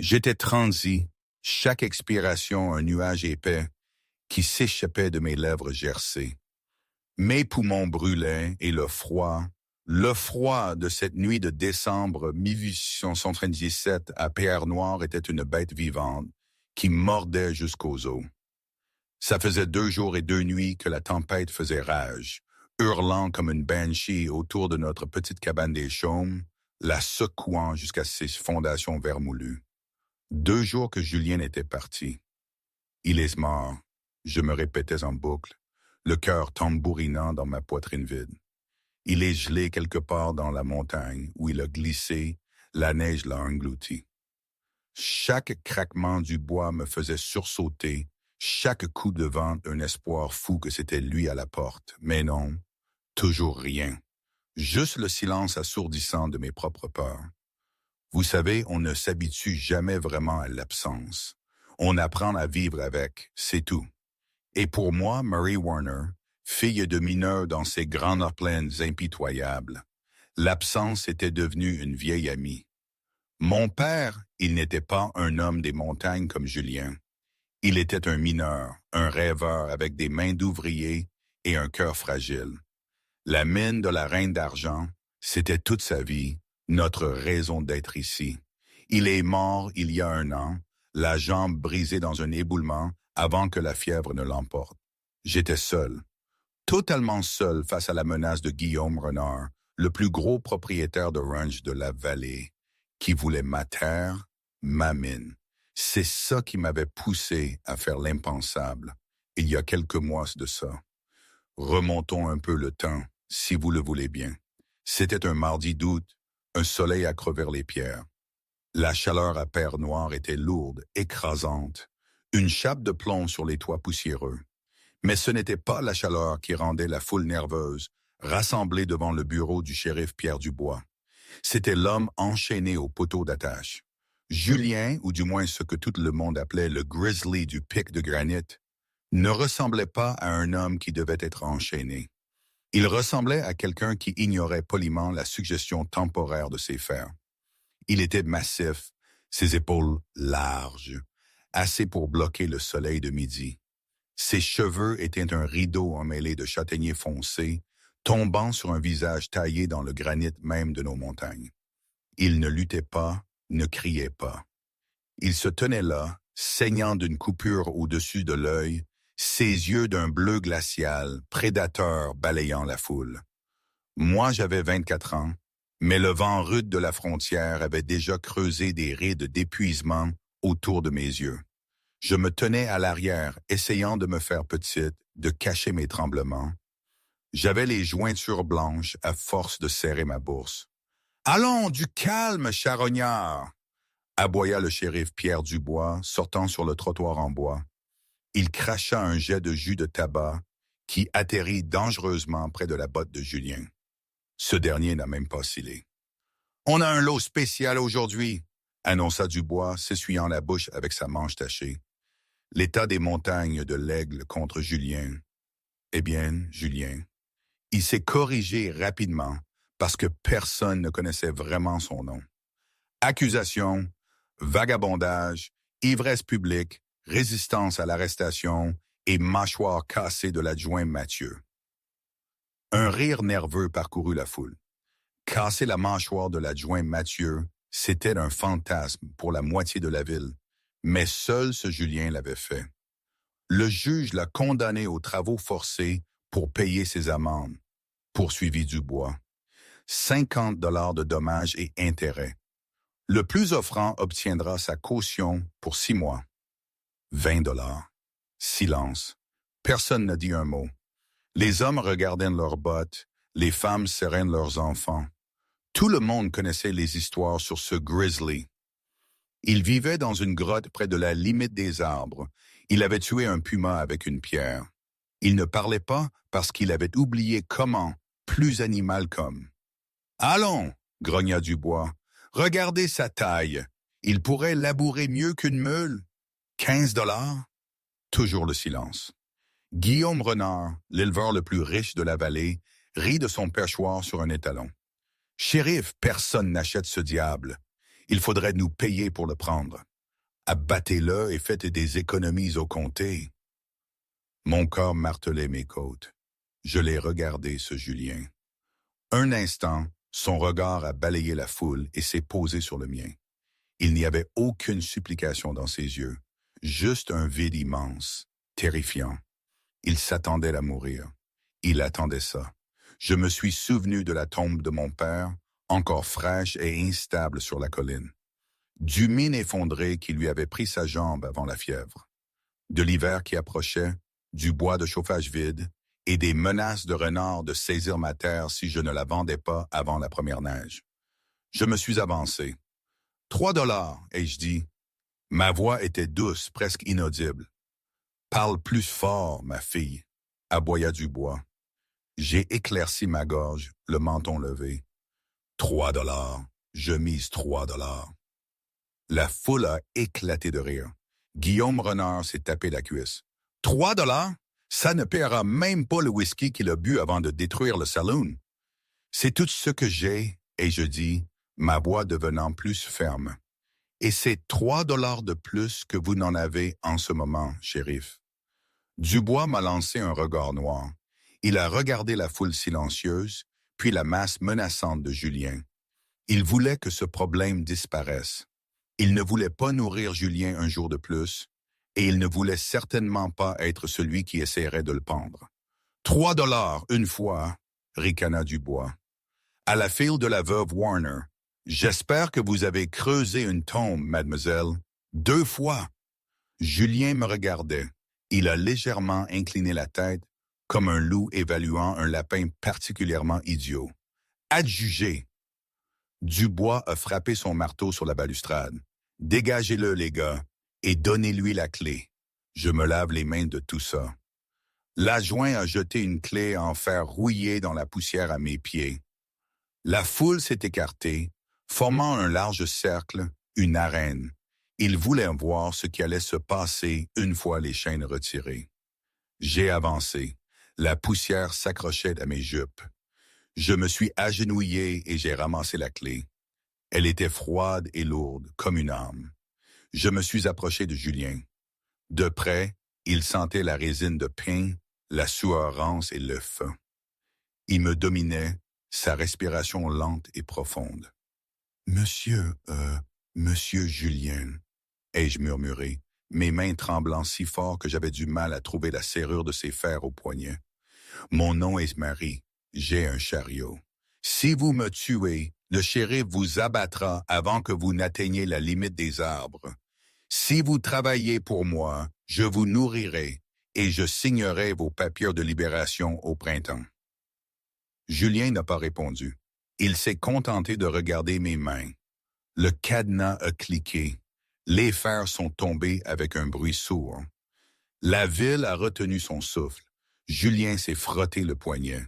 J'étais transi, chaque expiration un nuage épais qui s'échappait de mes lèvres gercées. Mes poumons brûlaient et le froid de cette nuit de décembre 1877 à Pierre-Noire était une bête vivante qui mordait jusqu'aux os. Ça faisait 2 jours et 2 nuits que la tempête faisait rage, hurlant comme une banshee autour de notre petite cabane des Chaumes, la secouant jusqu'à ses fondations vermoulues. 2 jours que Julien était parti. Il est mort, je me répétais en boucle, le cœur tambourinant dans ma poitrine vide. Il est gelé quelque part dans la montagne où il a glissé, la neige l'a englouti. Chaque craquement du bois me faisait sursauter, chaque coup de vent un espoir fou que c'était lui à la porte. Mais non, toujours rien. Juste le silence assourdissant de mes propres peurs. Vous savez, on ne s'habitue jamais vraiment à l'absence. On apprend à vivre avec, c'est tout. Et pour moi, Mary Warner, fille de mineur dans ces grandes plaines impitoyables, l'absence était devenue une vieille amie. Mon père, il n'était pas un homme des montagnes comme Julien. Il était un mineur, un rêveur avec des mains d'ouvrier et un cœur fragile. La mine de la Reine d'Argent, c'était toute sa vie, notre raison d'être ici. Il est mort il y a 1 an, la jambe brisée dans un éboulement avant que la fièvre ne l'emporte. J'étais seul, totalement seul face à la menace de Guillaume Renard, le plus gros propriétaire de ranch de la vallée, qui voulait ma terre, ma mine. C'est ça qui m'avait poussé à faire l'impensable, il y a quelques mois de ça. Remontons un peu le temps, si vous le voulez bien. C'était un mardi d'août, un soleil à crever les pierres. La chaleur à Pierre-Noire était lourde, écrasante, une chape de plomb sur les toits poussiéreux. Mais ce n'était pas la chaleur qui rendait la foule nerveuse, rassemblée devant le bureau du shérif Pierre Dubois. C'était l'homme enchaîné au poteau d'attache. Julien, ou du moins ce que tout le monde appelait le grizzly du pic de granit, ne ressemblait pas à un homme qui devait être enchaîné. Il ressemblait à quelqu'un qui ignorait poliment la suggestion temporaire de ses fers. Il était massif, ses épaules larges, assez pour bloquer le soleil de midi. Ses cheveux étaient un rideau emmêlé de châtaignier foncé, tombant sur un visage taillé dans le granit même de nos montagnes. Il ne luttait pas, ne criait pas. Il se tenait là, saignant d'une coupure au-dessus de l'œil, ses yeux d'un bleu glacial, prédateur balayant la foule. Moi, j'avais 24 ans, mais le vent rude de la frontière avait déjà creusé des rides d'épuisement autour de mes yeux. Je me tenais à l'arrière, essayant de me faire petite, de cacher mes tremblements. J'avais les jointures blanches à force de serrer ma bourse. « Allons, du calme, charognard !» aboya le shérif Pierre Dubois, sortant sur le trottoir en bois. Il cracha un jet de jus de tabac qui atterrit dangereusement près de la botte de Julien. Ce dernier n'a même pas scellé. « On a un lot spécial aujourd'hui !» annonça Dubois, s'essuyant la bouche avec sa manche tachée. L'état des montagnes de l'Aigle contre Julien. Eh bien, Julien, il s'est corrigé rapidement parce que personne ne connaissait vraiment son nom. Accusation, vagabondage, ivresse publique, résistance à l'arrestation et mâchoire cassée de l'adjoint Mathieu. Un rire nerveux parcourut la foule. Casser la mâchoire de l'adjoint Mathieu, c'était un fantasme pour la moitié de la ville, mais seul ce Julien l'avait fait. Le juge l'a condamné aux travaux forcés pour payer ses amendes, poursuivit Dubois. 50 $ de dommages et intérêts. Le plus offrant obtiendra sa caution pour 6 mois. 20 $. Silence. Personne n'a dit un mot. Les hommes regardaient leurs bottes, les femmes serraient leurs enfants. Tout le monde connaissait les histoires sur ce grizzly. Il vivait dans une grotte près de la limite des arbres. Il avait tué un puma avec une pierre. Il ne parlait pas parce qu'il avait oublié comment, plus animal comme. « Allons !» grogna Dubois. « Regardez sa taille. Il pourrait labourer mieux qu'une meule. 15 $. Toujours le silence. Guillaume Renard, l'éleveur le plus riche de la vallée, rit de son perchoir sur un étalon. « Shérif, personne n'achète ce diable. Il faudrait nous payer pour le prendre. » Abattez-le et faites des économies au comté. Mon corps martelait mes côtes. Je l'ai regardé, ce Julien. Un instant, son regard a balayé la foule et s'est posé sur le mien. Il n'y avait aucune supplication dans ses yeux, juste un vide immense, terrifiant. Il s'attendait à mourir. Il attendait ça. Je me suis souvenu de la tombe de mon père, encore fraîche et instable sur la colline. Du mine effondré qui lui avait pris sa jambe avant la fièvre. De l'hiver qui approchait, du bois de chauffage vide et des menaces de renard de saisir ma terre si je ne la vendais pas avant la première neige. Je me suis avancé. 3 $, ai-je dit. Ma voix était douce, presque inaudible. Parle plus fort, ma fille, aboya Dubois. J'ai éclairci ma gorge, le menton levé. 3 $, je mise 3 $. La foule a éclaté de rire. Guillaume Renard s'est tapé la cuisse. 3 $? Ça ne paiera même pas le whisky qu'il a bu avant de détruire le saloon. C'est tout ce que j'ai, et je dis, ma voix devenant plus ferme. Et c'est 3 $ de plus que vous n'en avez en ce moment, shérif. Dubois m'a lancé un regard noir. Il a regardé la foule silencieuse, puis la masse menaçante de Julien. Il voulait que ce problème disparaisse. Il ne voulait pas nourrir Julien un jour de plus, et il ne voulait certainement pas être celui qui essaierait de le pendre. 3 $ une fois, ricana Dubois. À la file de la veuve Warner, j'espère que vous avez creusé une tombe, mademoiselle. 2 fois. Julien me regardait. Il a légèrement incliné la tête, comme un loup évaluant un lapin particulièrement idiot. Adjugé. Dubois a frappé son marteau sur la balustrade. Dégagez-le, les gars, et donnez-lui la clé. Je me lave les mains de tout ça. L'adjoint a jeté une clé en fer rouillé dans la poussière à mes pieds. La foule s'est écartée, formant un large cercle, une arène. Ils voulaient voir ce qui allait se passer une fois les chaînes retirées. J'ai avancé. La poussière s'accrochait à mes jupes. Je me suis agenouillé et j'ai ramassé la clé. Elle était froide et lourde, comme une arme. Je me suis approché de Julien. De près, il sentait la résine de pin, la sueur rance et le feu. Il me dominait, sa respiration lente et profonde. « Monsieur Julien », ai-je murmuré, mes mains tremblant si fort que j'avais du mal à trouver la serrure de ses fers au poignet. « Mon nom est Marie, j'ai un chariot. Si vous me tuez, le shérif vous abattra avant que vous n'atteigniez la limite des arbres. Si vous travaillez pour moi, je vous nourrirai et je signerai vos papiers de libération au printemps. » Julien n'a pas répondu. Il s'est contenté de regarder mes mains. Le cadenas a cliqué. Les fers sont tombés avec un bruit sourd. La ville a retenu son souffle. Julien s'est frotté le poignet.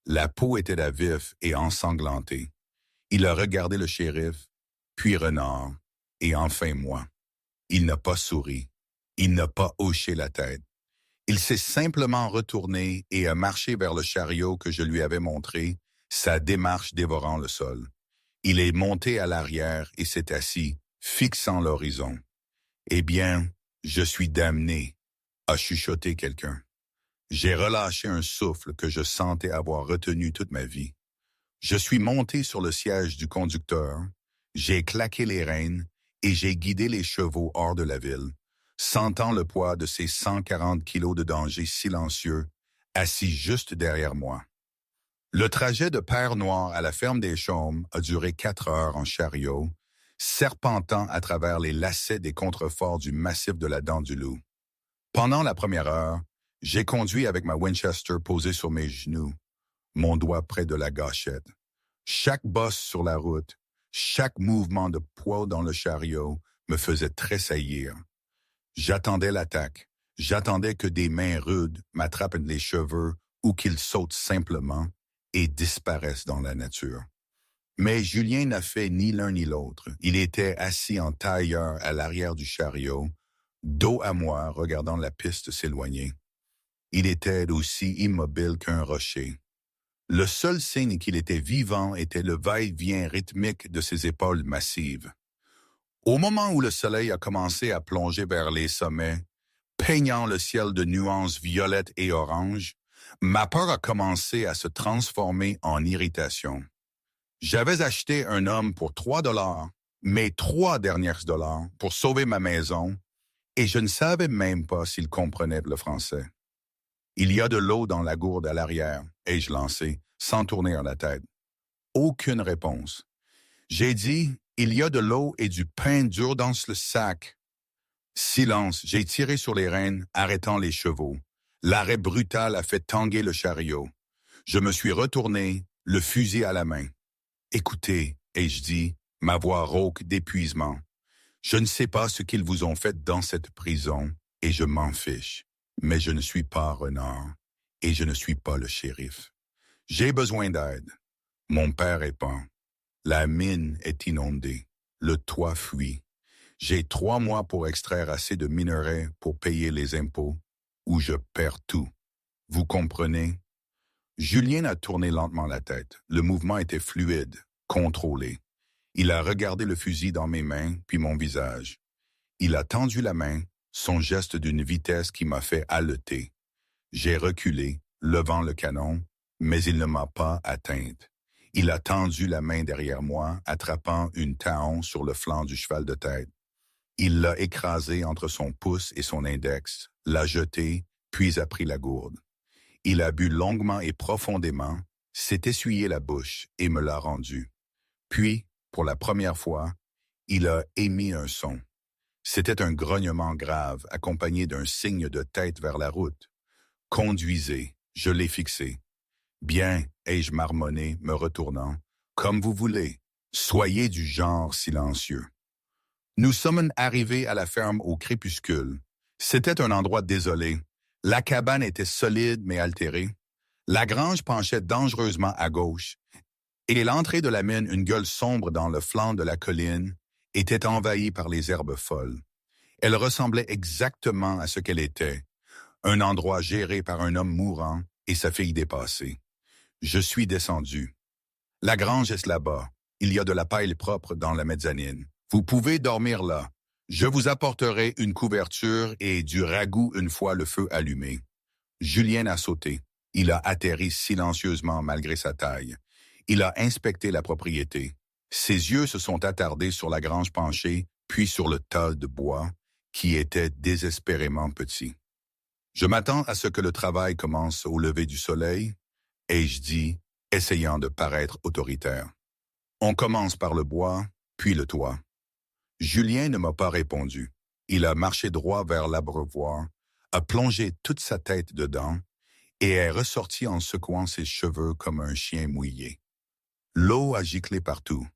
La peau était à vif et ensanglantée. Il a regardé le shérif, puis Renard, et enfin moi. Il n'a pas souri. Il n'a pas hoché la tête. Il s'est simplement retourné et a marché vers le chariot que je lui avais montré, sa démarche dévorant le sol. Il est monté à l'arrière et s'est assis, fixant l'horizon. « Eh bien, je suis damné », a chuchoté quelqu'un. J'ai relâché un souffle que je sentais avoir retenu toute ma vie. Je suis monté sur le siège du conducteur, j'ai claqué les rênes et j'ai guidé les chevaux hors de la ville, sentant le poids de ces 140 kilos de danger silencieux, assis juste derrière moi. Le trajet de Père Noir à la ferme des Chaumes a duré 4 heures en chariot, serpentant à travers les lacets des contreforts du massif de la Dent du Loup. Pendant la première heure, j'ai conduit avec ma Winchester posée sur mes genoux, mon doigt près de la gâchette. Chaque bosse sur la route, chaque mouvement de poids dans le chariot me faisait tressaillir. J'attendais l'attaque. J'attendais que des mains rudes m'attrapent les cheveux ou qu'ils sautent simplement et disparaissent dans la nature. Mais Julien n'a fait ni l'un ni l'autre. Il était assis en tailleur à l'arrière du chariot, dos à moi, regardant la piste s'éloigner. Il était aussi immobile qu'un rocher. Le seul signe qu'il était vivant était le va-et-vient rythmique de ses épaules massives. Au moment où le soleil a commencé à plonger vers les sommets, peignant le ciel de nuances violettes et oranges, ma peur a commencé à se transformer en irritation. J'avais acheté un homme pour 3 $, mes 3 derniers dollars, pour sauver ma maison, et je ne savais même pas s'il comprenait le français. Il y a de l'eau dans la gourde à l'arrière, ai-je lancé, sans tourner la tête. Aucune réponse. J'ai dit, il y a de l'eau et du pain dur dans le sac. Silence, j'ai tiré sur les rênes, arrêtant les chevaux. L'arrêt brutal a fait tanguer le chariot. Je me suis retourné, le fusil à la main. Écoutez, ai-je dit, ma voix rauque d'épuisement. Je ne sais pas ce qu'ils vous ont fait dans cette prison, et je m'en fiche. Mais je ne suis pas Renard, et je ne suis pas le shérif. J'ai besoin d'aide. Mon père est pend. La mine est inondée. Le toit fuit. J'ai 3 mois pour extraire assez de minerais pour payer les impôts, ou je perds tout. Vous comprenez? Julien a tourné lentement la tête. Le mouvement était fluide, contrôlé. Il a regardé le fusil dans mes mains, puis mon visage. Il a tendu la main, son geste d'une vitesse qui m'a fait haleter. J'ai reculé, levant le canon, mais il ne m'a pas atteinte. Il a tendu la main derrière moi, attrapant une taon sur le flanc du cheval de tête. Il l'a écrasé entre son pouce et son index, l'a jeté, puis a pris la gourde. Il a bu longuement et profondément, s'est essuyé la bouche et me l'a rendu. Puis, pour la première fois, il a émis un son. C'était un grognement grave, accompagné d'un signe de tête vers la route. « Conduisez, je l'ai fixé. »« Bien, ai-je marmonné, me retournant. Comme vous voulez. Soyez du genre silencieux. » Nous sommes arrivés à la ferme au crépuscule. C'était un endroit désolé. La cabane était solide mais altérée. La grange penchait dangereusement à gauche, et l'entrée de la mine, une gueule sombre dans le flanc de la colline, était envahie par les herbes folles. Elle ressemblait exactement à ce qu'elle était, un endroit géré par un homme mourant et sa fille dépassée. Je suis descendu. La grange est là-bas. Il y a de la paille propre dans la mezzanine. Vous pouvez dormir là. Je vous apporterai une couverture et du ragoût une fois le feu allumé. Julien a sauté. Il a atterri silencieusement malgré sa taille. Il a inspecté la propriété. Ses yeux se sont attardés sur la grange penchée, puis sur le tas de bois, qui était désespérément petit. Je m'attends à ce que le travail commence au lever du soleil, ai-je dit, essayant de paraître autoritaire. On commence par le bois, puis le toit. Julien ne m'a pas répondu. Il a marché droit vers l'abreuvoir, a plongé toute sa tête dedans et est ressorti en secouant ses cheveux comme un chien mouillé. L'eau a giclé partout.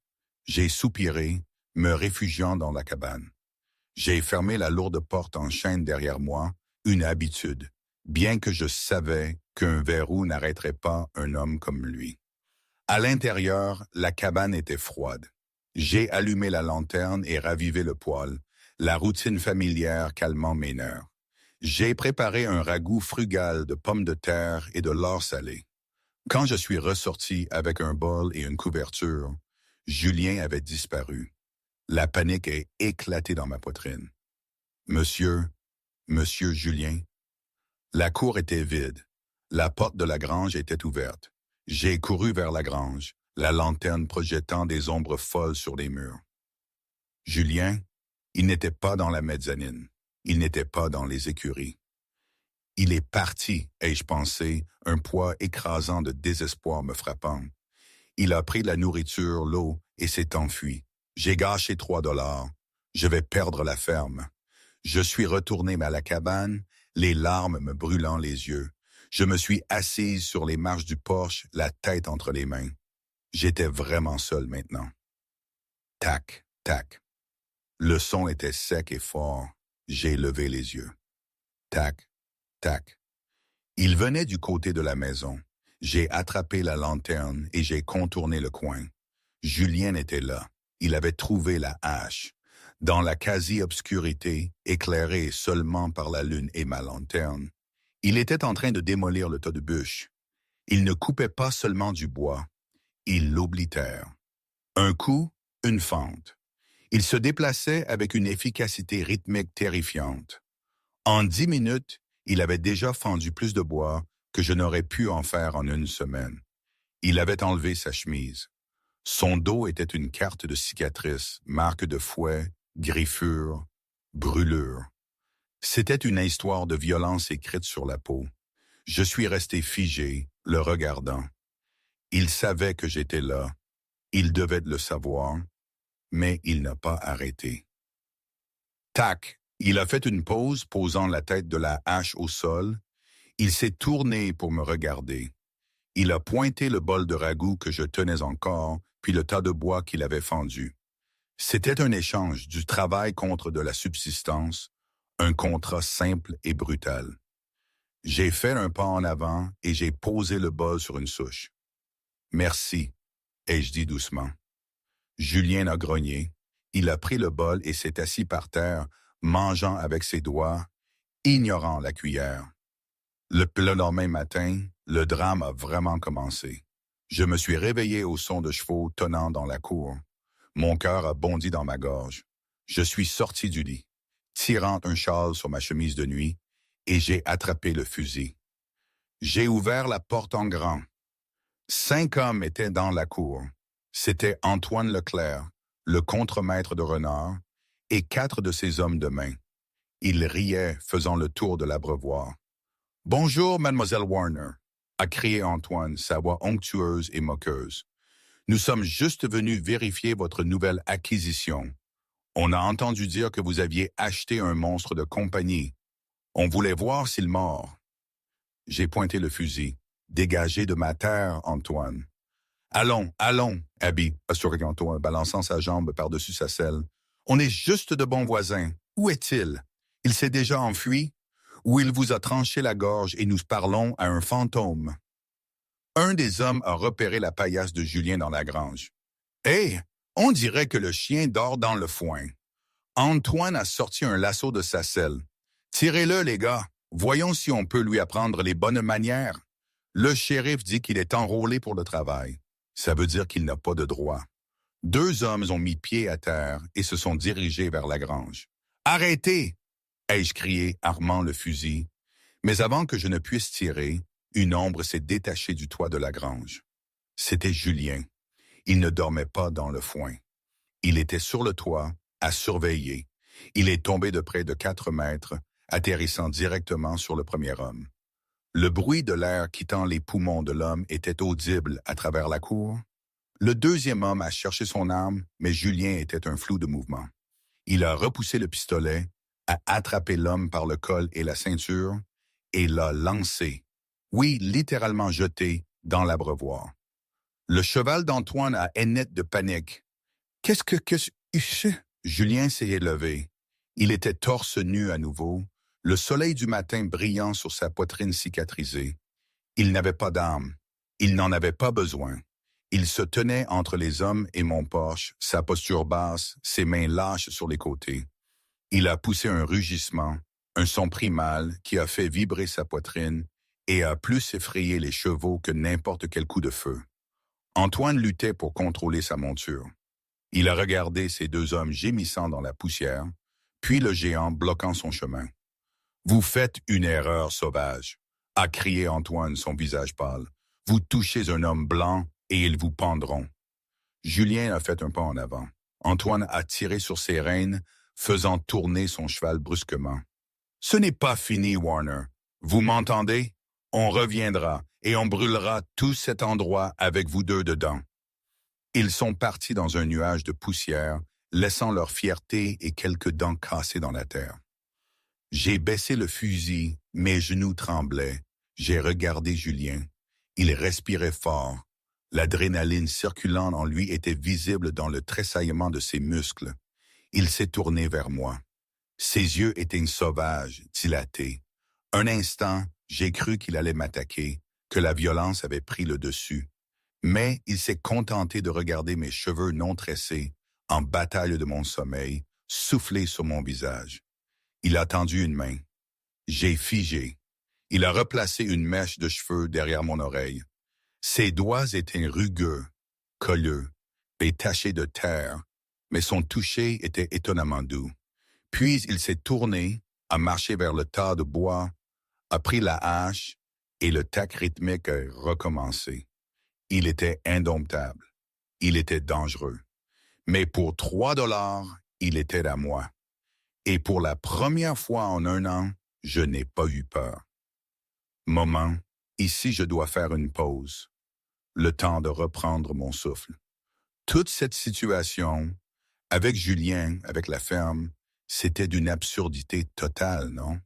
J'ai soupiré, me réfugiant dans la cabane. J'ai fermé la lourde porte en chaîne derrière moi, une habitude, bien que je savais qu'un verrou n'arrêterait pas un homme comme lui. À l'intérieur, la cabane était froide. J'ai allumé la lanterne et ravivé le poêle, la routine familière calmant mes nerfs. J'ai préparé un ragoût frugal de pommes de terre et de lard salé. Quand je suis ressorti avec un bol et une couverture, Julien avait disparu. La panique est éclatée dans ma poitrine. Monsieur Julien. La cour était vide. La porte de la grange était ouverte. J'ai couru vers la grange, la lanterne projetant des ombres folles sur les murs. Julien, il n'était pas dans la mezzanine. Il n'était pas dans les écuries. Il est parti, ai-je pensé, un poids écrasant de désespoir me frappant. Il a pris la nourriture, l'eau, et s'est enfui. J'ai gâché 3 $. Je vais perdre la ferme. Je suis retourné à la cabane, les larmes me brûlant les yeux. Je me suis assise sur les marches du porche, la tête entre les mains. J'étais vraiment seul maintenant. Tac, tac. Le son était sec et fort. J'ai levé les yeux. Tac, tac. Il venait du côté de la maison. J'ai attrapé la lanterne et j'ai contourné le coin. Julien était là. Il avait trouvé la hache. Dans la quasi-obscurité, éclairée seulement par la lune et ma lanterne, il était en train de démolir le tas de bûches. Il ne coupait pas seulement du bois, il l'oblitère. Un coup, une fente. Il se déplaçait avec une efficacité rythmique terrifiante. En 10 minutes, il avait déjà fendu plus de bois que je n'aurais pu en faire en une semaine. Il avait enlevé sa chemise. Son dos était une carte de cicatrices, marques de fouet, griffures, brûlures. C'était une histoire de violence écrite sur la peau. Je suis resté figé, le regardant. Il savait que j'étais là. Il devait le savoir, mais il n'a pas arrêté. Tac! Il a fait une pause, posant la tête de la hache au sol. Il s'est tourné pour me regarder. Il a pointé le bol de ragoût que je tenais encore, puis le tas de bois qu'il avait fendu. C'était un échange du travail contre de la subsistance, un contrat simple et brutal. J'ai fait un pas en avant et j'ai posé le bol sur une souche. « Merci », ai-je dit doucement. Julien a grogné. Il a pris le bol et s'est assis par terre, mangeant avec ses doigts, ignorant la cuillère. Le lendemain matin, le drame a vraiment commencé. Je me suis réveillé au son de chevaux tonnant dans la cour. Mon cœur a bondi dans ma gorge. Je suis sorti du lit, tirant un châle sur ma chemise de nuit, et j'ai attrapé le fusil. J'ai ouvert la porte en grand. 5 hommes étaient dans la cour. C'était Antoine Leclerc, le contremaître de Renard, et 4 de ses hommes de main. Ils riaient, faisant le tour de l'abreuvoir. « Bonjour, mademoiselle Warner », a crié Antoine, sa voix onctueuse et moqueuse. « Nous sommes juste venus vérifier votre nouvelle acquisition. On a entendu dire que vous aviez acheté un monstre de compagnie. On voulait voir s'il mord. » J'ai pointé le fusil. « Dégagez de ma terre, Antoine. »« Allons, allons, Abby, » assurait Antoine, balançant sa jambe par-dessus sa selle. « On est juste de bons voisins. Où est-il? Il s'est déjà enfui? Ou il vous a tranché la gorge et nous parlons à un fantôme? » Un des hommes a repéré la paillasse de Julien dans la grange. « Hé, on dirait que le chien dort dans le foin. » Antoine a sorti un lasso de sa selle. « Tirez-le, les gars. Voyons si on peut lui apprendre les bonnes manières. » Le shérif dit qu'il est enrôlé pour le travail. Ça veut dire qu'il n'a pas de droit. 2 hommes ont mis pied à terre et se sont dirigés vers la grange. « Arrêtez !» ai-je crié, armant le fusil. Mais avant que je ne puisse tirer, une ombre s'est détachée du toit de la grange. C'était Julien. Il ne dormait pas dans le foin. Il était sur le toit, à surveiller. Il est tombé de près de 4 mètres, atterrissant directement sur le premier homme. Le bruit de l'air quittant les poumons de l'homme était audible à travers la cour. Le deuxième homme a cherché son arme, mais Julien était un flou de mouvement. Il a repoussé le pistolet, a attrapé l'homme par le col et la ceinture, et l'a lancé, oui, littéralement jeté, dans l'abreuvoir. Le cheval d'Antoine a henné de panique. « Qu'est-ce que... Julien s'est élevé. Il était torse nu à nouveau, le soleil du matin brillant sur sa poitrine cicatrisée. Il n'avait pas d'arme. Il n'en avait pas besoin. Il se tenait entre les hommes et mon porche, sa posture basse, ses mains lâches sur les côtés. Il a poussé un rugissement, un son primal qui a fait vibrer sa poitrine et a plus effrayé les chevaux que n'importe quel coup de feu. Antoine luttait pour contrôler sa monture. Il a regardé ces 2 hommes gémissant dans la poussière, puis le géant bloquant son chemin. « Vous faites une erreur sauvage », a crié Antoine, son visage pâle. « Vous touchez un homme blanc et ils vous pendront. » Julien a fait un pas en avant. Antoine a tiré sur ses rênes, faisant tourner son cheval brusquement. « Ce n'est pas fini, Warner. Vous m'entendez? On reviendra et on brûlera tout cet endroit avec vous 2 dedans. » Ils sont partis dans un nuage de poussière, laissant leur fierté et quelques dents cassées dans la terre. J'ai baissé le fusil, mes genoux tremblaient. J'ai regardé Julien. Il respirait fort. L'adrénaline circulant en lui était visible dans le tressaillement de ses muscles. Il s'est tourné vers moi. Ses yeux étaient sauvages, dilatés. Un instant, j'ai cru qu'il allait m'attaquer, que la violence avait pris le dessus. Mais il s'est contenté de regarder mes cheveux non tressés, en bataille de mon sommeil, souffler sur mon visage. Il a tendu une main. J'ai figé. Il a replacé une mèche de cheveux derrière mon oreille. Ses doigts étaient rugueux, colleux et tachés de terre, mais son toucher était étonnamment doux. Puis il s'est tourné, a marché vers le tas de bois, a pris la hache, et le tac rythmique a recommencé. Il était indomptable. Il était dangereux. Mais pour 3 $, il était à moi. Et pour la première fois en 1 an, je n'ai pas eu peur. Moment, ici je dois faire une pause. Le temps de reprendre mon souffle. Toute cette situation, avec Julien, avec la ferme, c'était d'une absurdité totale, non?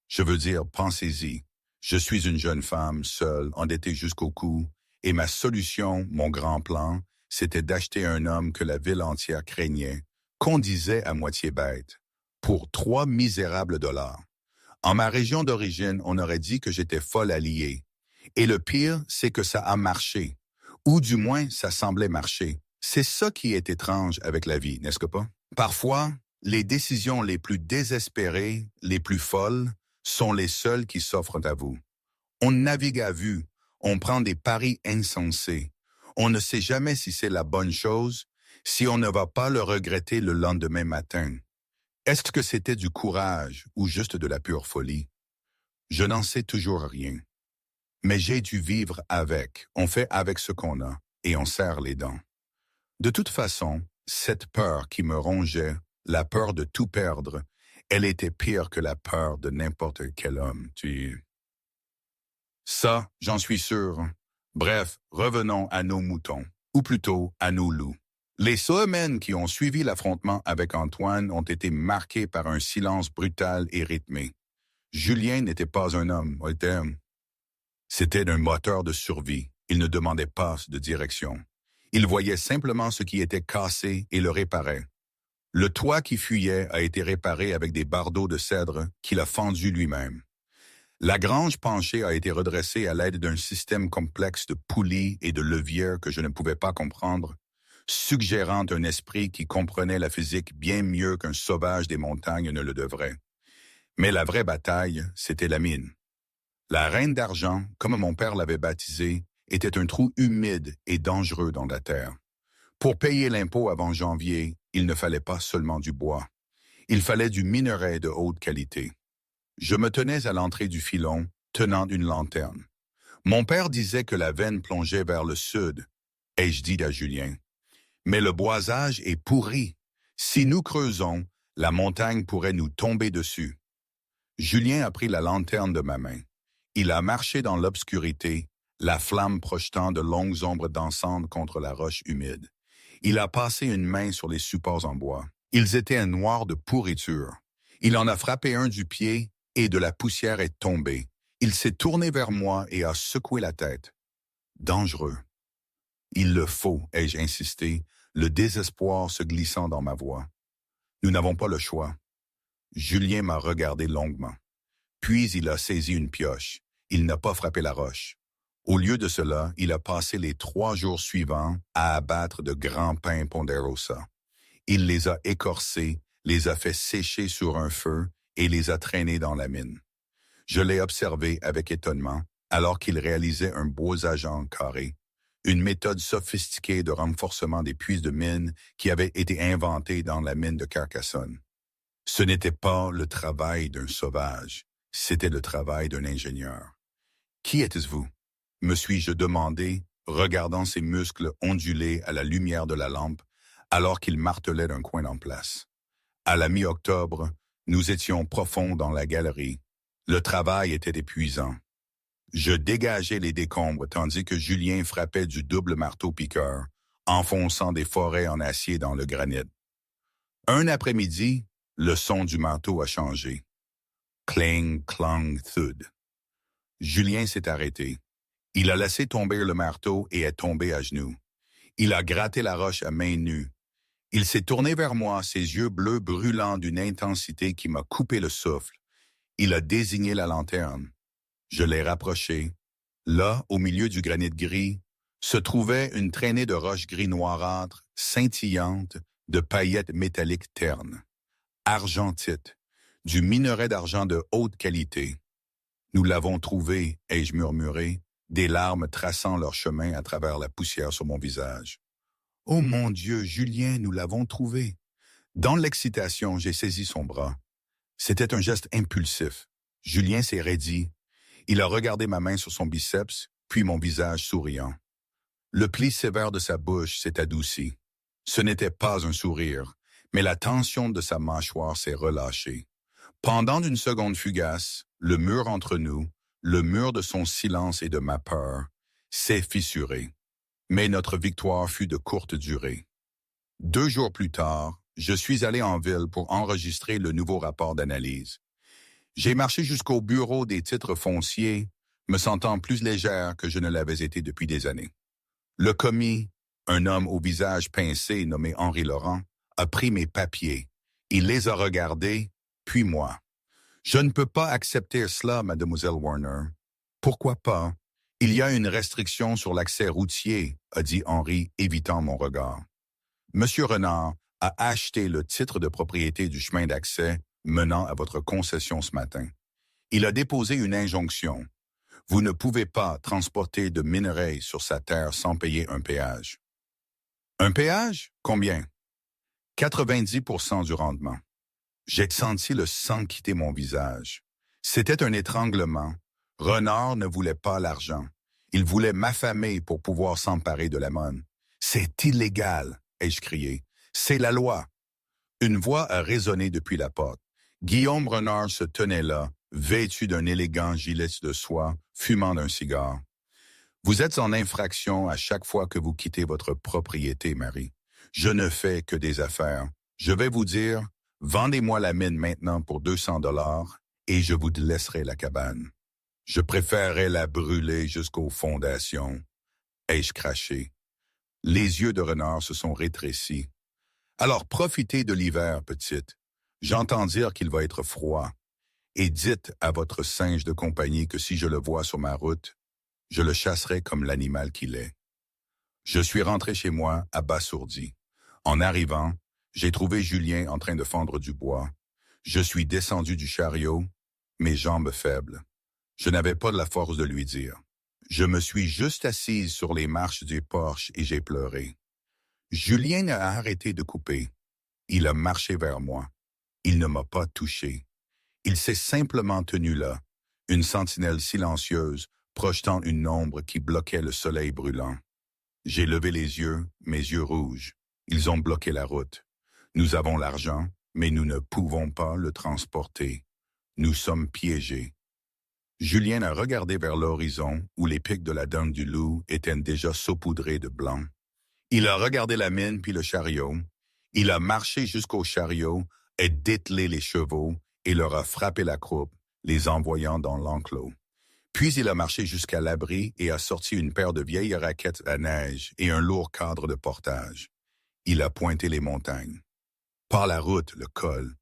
Je veux dire, pensez-y. Je suis une jeune femme, seule, endettée jusqu'au cou, et ma solution, mon grand plan, c'était d'acheter un homme que la ville entière craignait, qu'on disait à moitié bête, pour 3 misérables $. En ma région d'origine, on aurait dit que j'étais folle à lier. Et le pire, c'est que ça a marché. Ou du moins, ça semblait marcher. C'est ça qui est étrange avec la vie, n'est-ce pas? Parfois, les décisions les plus désespérées, les plus folles, sont les seules qui s'offrent à vous. On navigue à vue, on prend des paris insensés. On ne sait jamais si c'est la bonne chose, si on ne va pas le regretter le lendemain matin. Est-ce que c'était du courage ou juste de la pure folie? Je n'en sais toujours rien. Mais j'ai dû vivre avec. On fait avec ce qu'on a et on serre les dents. De toute façon, cette peur qui me rongeait, la peur de tout perdre, elle était pire que la peur de n'importe quel homme. Ça, j'en suis sûr. Bref, revenons à nos moutons, ou plutôt à nos loups. Les semaines qui ont suivi l'affrontement avec Antoine ont été marquées par un silence brutal et rythmé. Julien n'était pas un homme, c'était un moteur de survie. Il ne demandait pas de direction. Il voyait simplement ce qui était cassé et le réparait. Le toit qui fuyait a été réparé avec des bardeaux de cèdre qu'il a fendus lui-même. La grange penchée a été redressée à l'aide d'un système complexe de poulies et de leviers que je ne pouvais pas comprendre, suggérant un esprit qui comprenait la physique bien mieux qu'un sauvage des montagnes ne le devrait. Mais la vraie bataille, c'était la mine. La reine d'argent, comme mon père l'avait baptisée, était un trou humide et dangereux dans la terre. Pour payer l'impôt avant janvier, il ne fallait pas seulement du bois. Il fallait du minerai de haute qualité. Je me tenais à l'entrée du filon, tenant une lanterne. Mon père disait que la veine plongeait vers le sud, ai-je dit à Julien. Mais le boisage est pourri. Si nous creusons, la montagne pourrait nous tomber dessus. Julien a pris la lanterne de ma main. Il a marché dans l'obscurité, la flamme projetant de longues ombres dansantes contre la roche humide. Il a passé une main sur les supports en bois. Ils étaient noirs de pourriture. Il en a frappé un du pied et de la poussière est tombée. Il s'est tourné vers moi et a secoué la tête. Dangereux. Il le faut, ai-je insisté, le désespoir se glissant dans ma voix. Nous n'avons pas le choix. Julien m'a regardé longuement. Puis il a saisi une pioche. Il n'a pas frappé la roche. Au lieu de cela, il a passé les 3 jours suivants à abattre de grands pins ponderosa. Il les a écorcés, les a fait sécher sur un feu et les a traînés dans la mine. Je l'ai observé avec étonnement alors qu'il réalisait un boisage en carré, une méthode sophistiquée de renforcement des puits de mine qui avait été inventée dans la mine de Carcassonne. Ce n'était pas le travail d'un sauvage, c'était le travail d'un ingénieur. Qui êtes-vous? Me suis-je demandé, regardant ses muscles ondulés à la lumière de la lampe, alors qu'il martelait d'un coin en place. À la mi-octobre, nous étions profonds dans la galerie. Le travail était épuisant. Je dégageais les décombres tandis que Julien frappait du double marteau-piqueur, enfonçant des forêts en acier dans le granit. Un après-midi, le son du marteau a changé. Cling, clang, thud. Julien s'est arrêté. Il a laissé tomber le marteau et est tombé à genoux. Il a gratté la roche à main nue. Il s'est tourné vers moi, ses yeux bleus brûlants d'une intensité qui m'a coupé le souffle. Il a désigné la lanterne. Je l'ai rapprochée. Là, au milieu du granit gris, se trouvait une traînée de roches gris noirâtres, scintillantes, de paillettes métalliques ternes. Argentite, du minerai d'argent de haute qualité. Nous l'avons trouvé, ai-je murmuré, des larmes traçant leur chemin à travers la poussière sur mon visage. Oh mon Dieu, Julien, nous l'avons trouvé. Dans l'excitation, j'ai saisi son bras. C'était un geste impulsif. Julien s'est raidi. Il a regardé ma main sur son biceps, puis mon visage souriant. Le pli sévère de sa bouche s'est adouci. Ce n'était pas un sourire, mais la tension de sa mâchoire s'est relâchée. Pendant une seconde fugace, le mur entre nous, le mur de son silence et de ma peur, s'est fissuré. Mais notre victoire fut de courte durée. 2 jours plus tard, je suis allé en ville pour enregistrer le nouveau rapport d'analyse. J'ai marché jusqu'au bureau des titres fonciers, me sentant plus légère que je ne l'avais été depuis des années. Le commis, un homme au visage pincé nommé Henri Laurent, a pris mes papiers. Il les a regardés, puis moi. Je ne peux pas accepter cela, mademoiselle Warner. Pourquoi pas? Il y a une restriction sur l'accès routier, a dit Henri, évitant mon regard. Monsieur Renard a acheté le titre de propriété du chemin d'accès menant à votre concession ce matin. Il a déposé une injonction. Vous ne pouvez pas transporter de minerais sur sa terre sans payer un péage. Un péage? Combien? 90% du rendement. J'ai senti le sang quitter mon visage. C'était un étranglement. Renard ne voulait pas l'argent. Il voulait m'affamer pour pouvoir s'emparer de la monnaie. C'est illégal, ai-je crié. C'est la loi. Une voix a résonné depuis la porte. Guillaume Renard se tenait là, vêtu d'un élégant gilet de soie, fumant d'un cigare. Vous êtes en infraction à chaque fois que vous quittez votre propriété, Marie. Je ne fais que des affaires. Je vais vous dire, vendez-moi la mine maintenant pour 200 $ et je vous laisserai la cabane. Je préférerais la brûler jusqu'aux fondations. Ai-je craché? Les yeux de Renard se sont rétrécis. Alors profitez de l'hiver, petite. J'entends dire qu'il va être froid. Et dites à votre singe de compagnie que si je le vois sur ma route, je le chasserai comme l'animal qu'il est. Je suis rentré chez moi abasourdi. En arrivant, j'ai trouvé Julien en train de fendre du bois. Je suis descendu du chariot, mes jambes faibles. Je n'avais pas de la force de lui dire. Je me suis juste assise sur les marches du porche et j'ai pleuré. Julien a arrêté de couper. Il a marché vers moi. Il ne m'a pas touché. Il s'est simplement tenu là, une sentinelle silencieuse, projetant une ombre qui bloquait le soleil brûlant. J'ai levé les yeux, mes yeux rouges. Ils ont bloqué la route. Nous avons l'argent, mais nous ne pouvons pas le transporter. Nous sommes piégés. Julien a regardé vers l'horizon où les pics de la dent du loup étaient déjà saupoudrés de blanc. Il a regardé la mine puis le chariot. Il a marché jusqu'au chariot et dételé les chevaux et leur a frappé la croupe, les envoyant dans l'enclos. Puis il a marché jusqu'à l'abri et a sorti une paire de vieilles raquettes à neige et un lourd cadre de portage. Il a pointé les montagnes. Par la route, le col.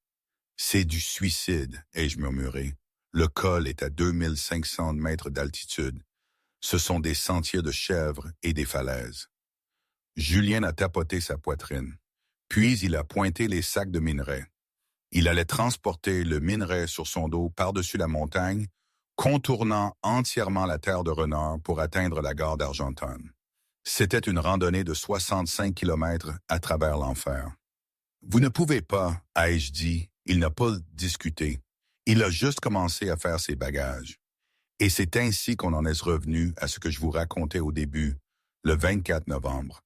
C'est du suicide, ai-je murmuré. Le col est à 2500 mètres d'altitude. Ce sont des sentiers de chèvres et des falaises. Julien a tapoté sa poitrine. Puis il a pointé les sacs de minerais. Il allait transporter le minerai sur son dos par-dessus la montagne, contournant entièrement la terre de Renard pour atteindre la gare d'Argentonne. C'était une randonnée de 65 kilomètres à travers l'enfer. Vous ne pouvez pas, ai-je dit, il n'a pas discuté. Il a juste commencé à faire ses bagages. Et c'est ainsi qu'on en est revenu à ce que je vous racontais au début, le 24 novembre.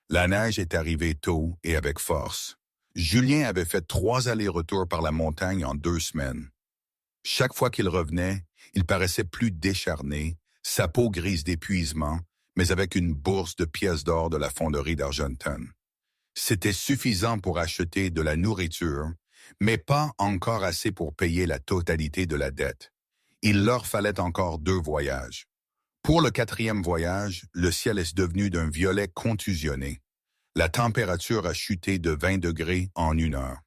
La neige est arrivée tôt et avec force. Julien avait fait 3 allers-retours par la montagne en 2 semaines. Chaque fois qu'il revenait, il paraissait plus décharné, sa peau grise d'épuisement, mais avec une bourse de pièces d'or de la fonderie d'Argentonne. C'était suffisant pour acheter de la nourriture, mais pas encore assez pour payer la totalité de la dette. Il leur fallait encore 2 voyages. Pour le 4e voyage, le ciel est devenu d'un violet contusionné. La température a chuté de 20 degrés en 1 heure.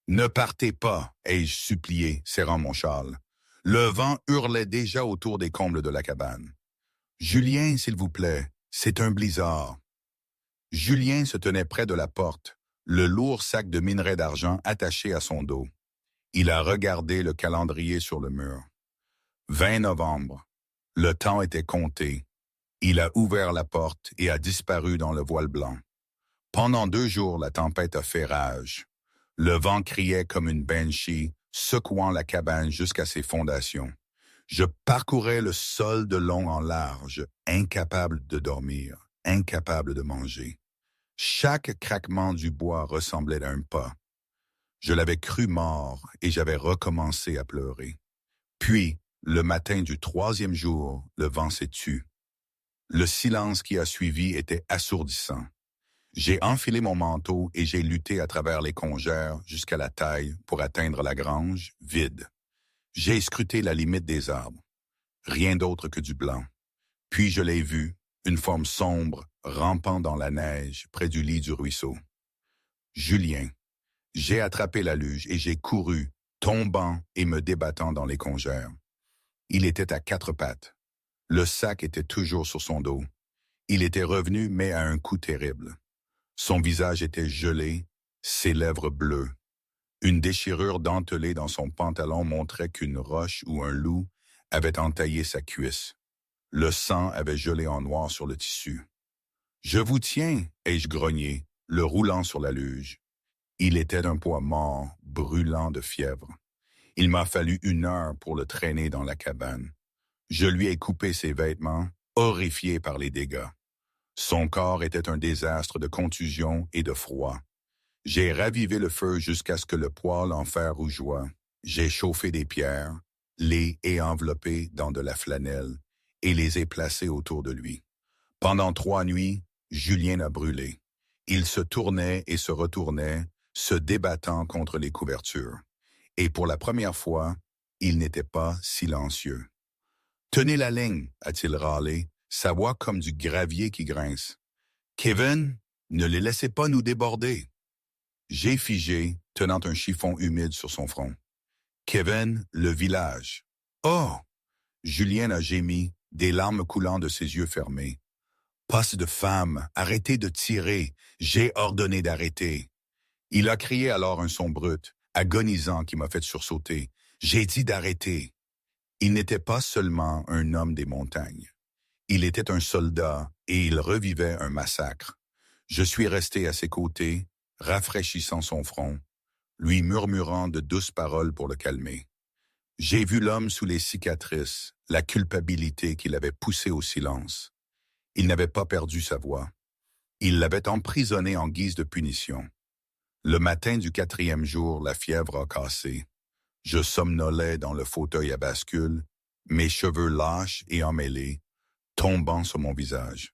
Ne partez pas, ai-je supplié, serrant mon châle. Le vent hurlait déjà autour des combles de la cabane. Julien, s'il vous plaît, c'est un blizzard. Julien se tenait près de la porte, le lourd sac de minerai d'argent attaché à son dos. Il a regardé le calendrier sur le mur. 20 novembre. Le temps était compté. Il a ouvert la porte et a disparu dans le voile blanc. Pendant 2 jours, la tempête a fait rage. Le vent criait comme une banshee, secouant la cabane jusqu'à ses fondations. Je parcourais le sol de long en large, incapable de dormir, incapable de manger. Chaque craquement du bois ressemblait à un pas. Je l'avais cru mort et j'avais recommencé à pleurer. Puis, le matin du 3e jour, le vent s'est tu. Le silence qui a suivi était assourdissant. J'ai enfilé mon manteau et j'ai lutté à travers les congères jusqu'à la taille pour atteindre la grange, vide. J'ai scruté la limite des arbres. Rien d'autre que du blanc. Puis je l'ai vu, une forme sombre, rampant dans la neige près du lit du ruisseau. Julien. J'ai attrapé la luge et j'ai couru, tombant et me débattant dans les congères. Il était à 4 pattes. Le sac était toujours sur son dos. Il était revenu, mais à un coup terrible. Son visage était gelé, ses lèvres bleues. Une déchirure dentelée dans son pantalon montrait qu'une roche ou un loup avait entaillé sa cuisse. Le sang avait gelé en noir sur le tissu. « Je vous tiens !» ai-je grogné, le roulant sur la luge. Il était d'un poids mort, brûlant de fièvre. Il m'a fallu 1 heure pour le traîner dans la cabane. Je lui ai coupé ses vêtements, horrifié par les dégâts. Son corps était un désastre de contusion et de froid. J'ai ravivé le feu jusqu'à ce que le poêle en fer rougeoie. J'ai chauffé des pierres, les ai enveloppées dans de la flanelle et les ai placées autour de lui. Pendant 3 nuits, Julien a brûlé. Il se tournait et se retournait, se débattant contre les couvertures. Et pour la première fois, il n'était pas silencieux. « Tenez la ligne » a-t-il râlé, sa voix comme du gravier qui grince. « Kevin, ne les laissez pas nous déborder. » J'ai figé, tenant un chiffon humide sur son front. « Kevin, le village. »« Oh !» Julien a gémi, des larmes coulant de ses yeux fermés. « Posse de femme, arrêtez de tirer, j'ai ordonné d'arrêter. » Il a crié alors un son brut, agonisant qui m'a fait sursauter. J'ai dit d'arrêter. Il n'était pas seulement un homme des montagnes. Il était un soldat et il revivait un massacre. Je suis resté à ses côtés, rafraîchissant son front, lui murmurant de douces paroles pour le calmer. J'ai vu l'homme sous les cicatrices, la culpabilité qui l'avait poussé au silence. Il n'avait pas perdu sa voix. Il l'avait emprisonné en guise de punition. Le matin du 4e jour, la fièvre a cassé. Je somnolais dans le fauteuil à bascule, mes cheveux lâches et emmêlés, tombant sur mon visage.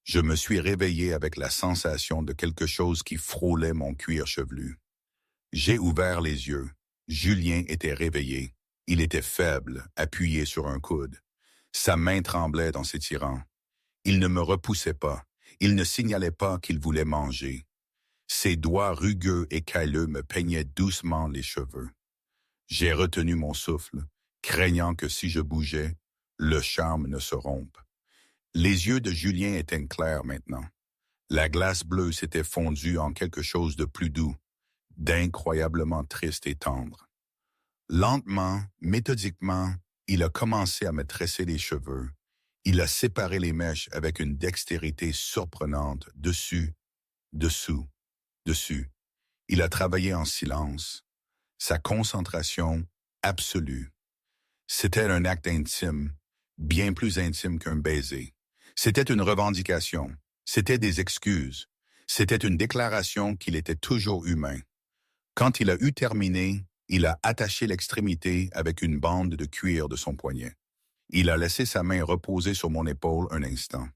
Je me suis réveillé avec la sensation de quelque chose qui frôlait mon cuir chevelu. J'ai ouvert les yeux. Julien était réveillé. Il était faible, appuyé sur un coude. Sa main tremblait dans ses tirants. Il ne me repoussait pas. Il ne signalait pas qu'il voulait manger. Ses doigts rugueux et cailleux me peignaient doucement les cheveux. J'ai retenu mon souffle, craignant que si je bougeais, le charme ne se rompe. Les yeux de Julien étaient clairs maintenant. La glace bleue s'était fondue en quelque chose de plus doux, d'incroyablement triste et tendre. Lentement, méthodiquement, il a commencé à me tresser les cheveux. Il a séparé les mèches avec une dextérité surprenante, dessus, dessous, dessus. Il a travaillé en silence. Sa concentration absolue. C'était un acte intime, bien plus intime qu'un baiser. C'était une revendication. C'était des excuses. C'était une déclaration qu'il était toujours humain. Quand il a eu terminé, il a attaché l'extrémité avec une bande de cuir de son poignet. Il a laissé sa main reposer sur mon épaule un instant.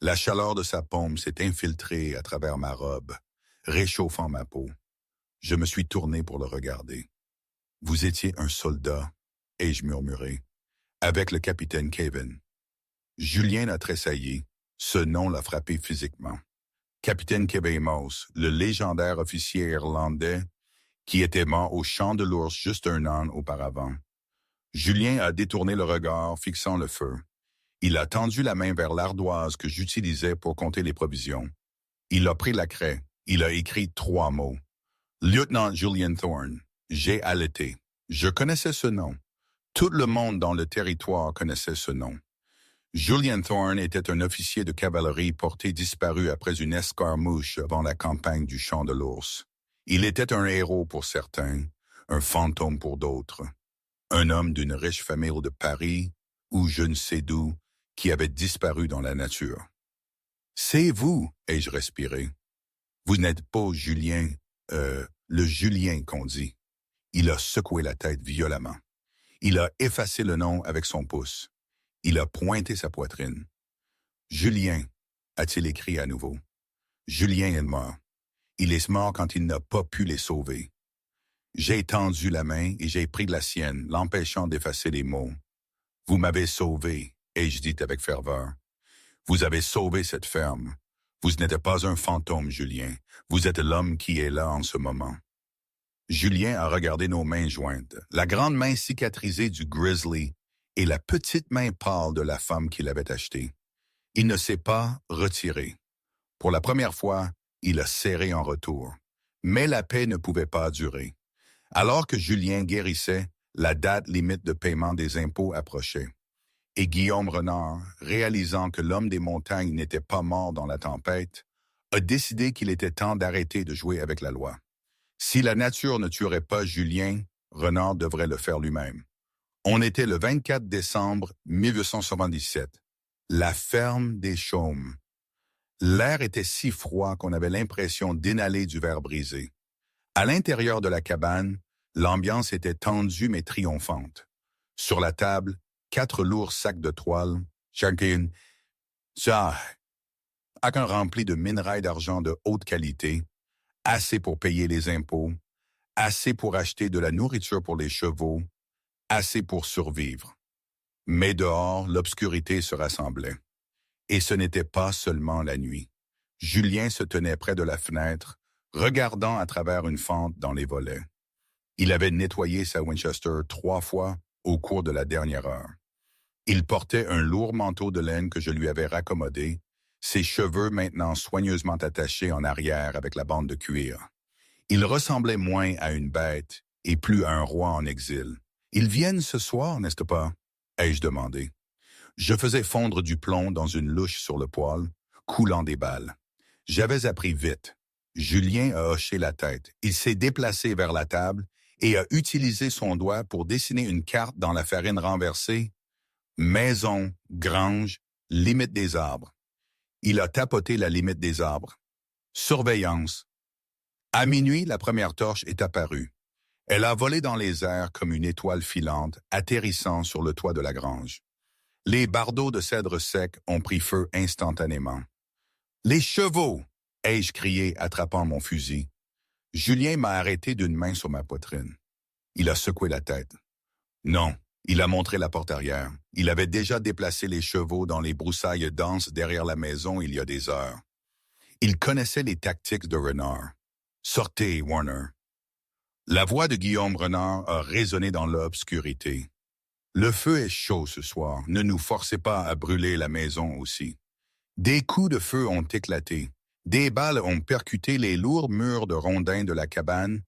La chaleur de sa paume s'est infiltrée à travers ma robe, réchauffant ma peau. Je me suis tourné pour le regarder. « Vous étiez un soldat » ai-je murmuré, avec le capitaine Kevin. Julien a tressailli. Ce nom l'a frappé physiquement. Capitaine Kevin Moss, le légendaire officier irlandais qui était mort au champ de l'ours juste 1 an auparavant. Julien a détourné le regard, fixant le feu. Il a tendu la main vers l'ardoise que j'utilisais pour compter les provisions. Il a pris la craie. Il a écrit 3 mots. « Lieutenant Julian Thorne ». J'ai hallété. Je connaissais ce nom. Tout le monde dans le territoire connaissait ce nom. Julian Thorne était un officier de cavalerie porté disparu après une escarmouche avant la campagne du Champ de l'Ours. Il était un héros pour certains, un fantôme pour d'autres. Un homme d'une riche famille de Paris, ou je ne sais d'où, qui avait disparu dans la nature. « C'est vous, ai-je respiré. Vous n'êtes pas Julien, le Julien qu'on dit. » Il a secoué la tête violemment. Il a effacé le nom avec son pouce. Il a pointé sa poitrine. « Julien, a-t-il écrit à nouveau. Julien est mort. Il est mort quand il n'a pas pu les sauver. J'ai tendu la main et j'ai pris la sienne, l'empêchant d'effacer les mots. Vous m'avez sauvé, ai-je dit avec ferveur. Vous avez sauvé cette ferme. Vous n'êtes pas un fantôme, Julien. Vous êtes l'homme qui est là en ce moment. Julien a regardé nos mains jointes, la grande main cicatrisée du grizzly et la petite main pâle de la femme qui l'avait achetée. Il ne s'est pas retiré. Pour la première fois, il a serré en retour. Mais la paix ne pouvait pas durer. Alors que Julien guérissait, la date limite de paiement des impôts approchait. Et Guillaume Renard, réalisant que l'homme des montagnes n'était pas mort dans la tempête, a décidé qu'il était temps d'arrêter de jouer avec la loi. Si la nature ne tuerait pas Julien, Renard devrait le faire lui-même. On était le 24 décembre 1877. La ferme des Chaumes. L'air était si froid qu'on avait l'impression d'inhaler du verre brisé. À l'intérieur de la cabane, l'ambiance était tendue mais triomphante. Sur la table, 4 lourds sacs de toile, chacun, rempli de minerais d'argent de haute qualité, assez pour payer les impôts, assez pour acheter de la nourriture pour les chevaux, assez pour survivre. Mais dehors, l'obscurité se rassemblait. Et ce n'était pas seulement la nuit. Julien se tenait près de la fenêtre, regardant à travers une fente dans les volets. Il avait nettoyé sa Winchester 3 fois au cours de la dernière heure. Il portait un lourd manteau de laine que je lui avais raccommodé, ses cheveux maintenant soigneusement attachés en arrière avec la bande de cuir. Il ressemblait moins à une bête et plus à un roi en exil. « Ils viennent ce soir, n'est-ce pas ?» ai-je demandé. Je faisais fondre du plomb dans une louche sur le poêle, coulant des balles. J'avais appris vite. Julien a hoché la tête. Il s'est déplacé vers la table et a utilisé son doigt pour dessiner une carte dans la farine renversée. Maison, grange, limite des arbres. Il a tapoté la limite des arbres. Surveillance. À minuit, la première torche est apparue. Elle a volé dans les airs comme une étoile filante, atterrissant sur le toit de la grange. Les bardeaux de cèdre sec ont pris feu instantanément. « Les chevaux !» ai-je crié, attrapant mon fusil. Julien m'a arrêté d'une main sur ma poitrine. Il a secoué la tête. Non, il a montré la porte arrière. Il avait déjà déplacé les chevaux dans les broussailles denses derrière la maison il y a des heures. Il connaissait les tactiques de Renard. « Sortez, Warner !» La voix de Guillaume Renard a résonné dans l'obscurité. « Le feu est chaud ce soir. Ne nous forcez pas à brûler la maison aussi. » Des coups de feu ont éclaté. Des balles ont percuté les lourds murs de rondins de la cabane,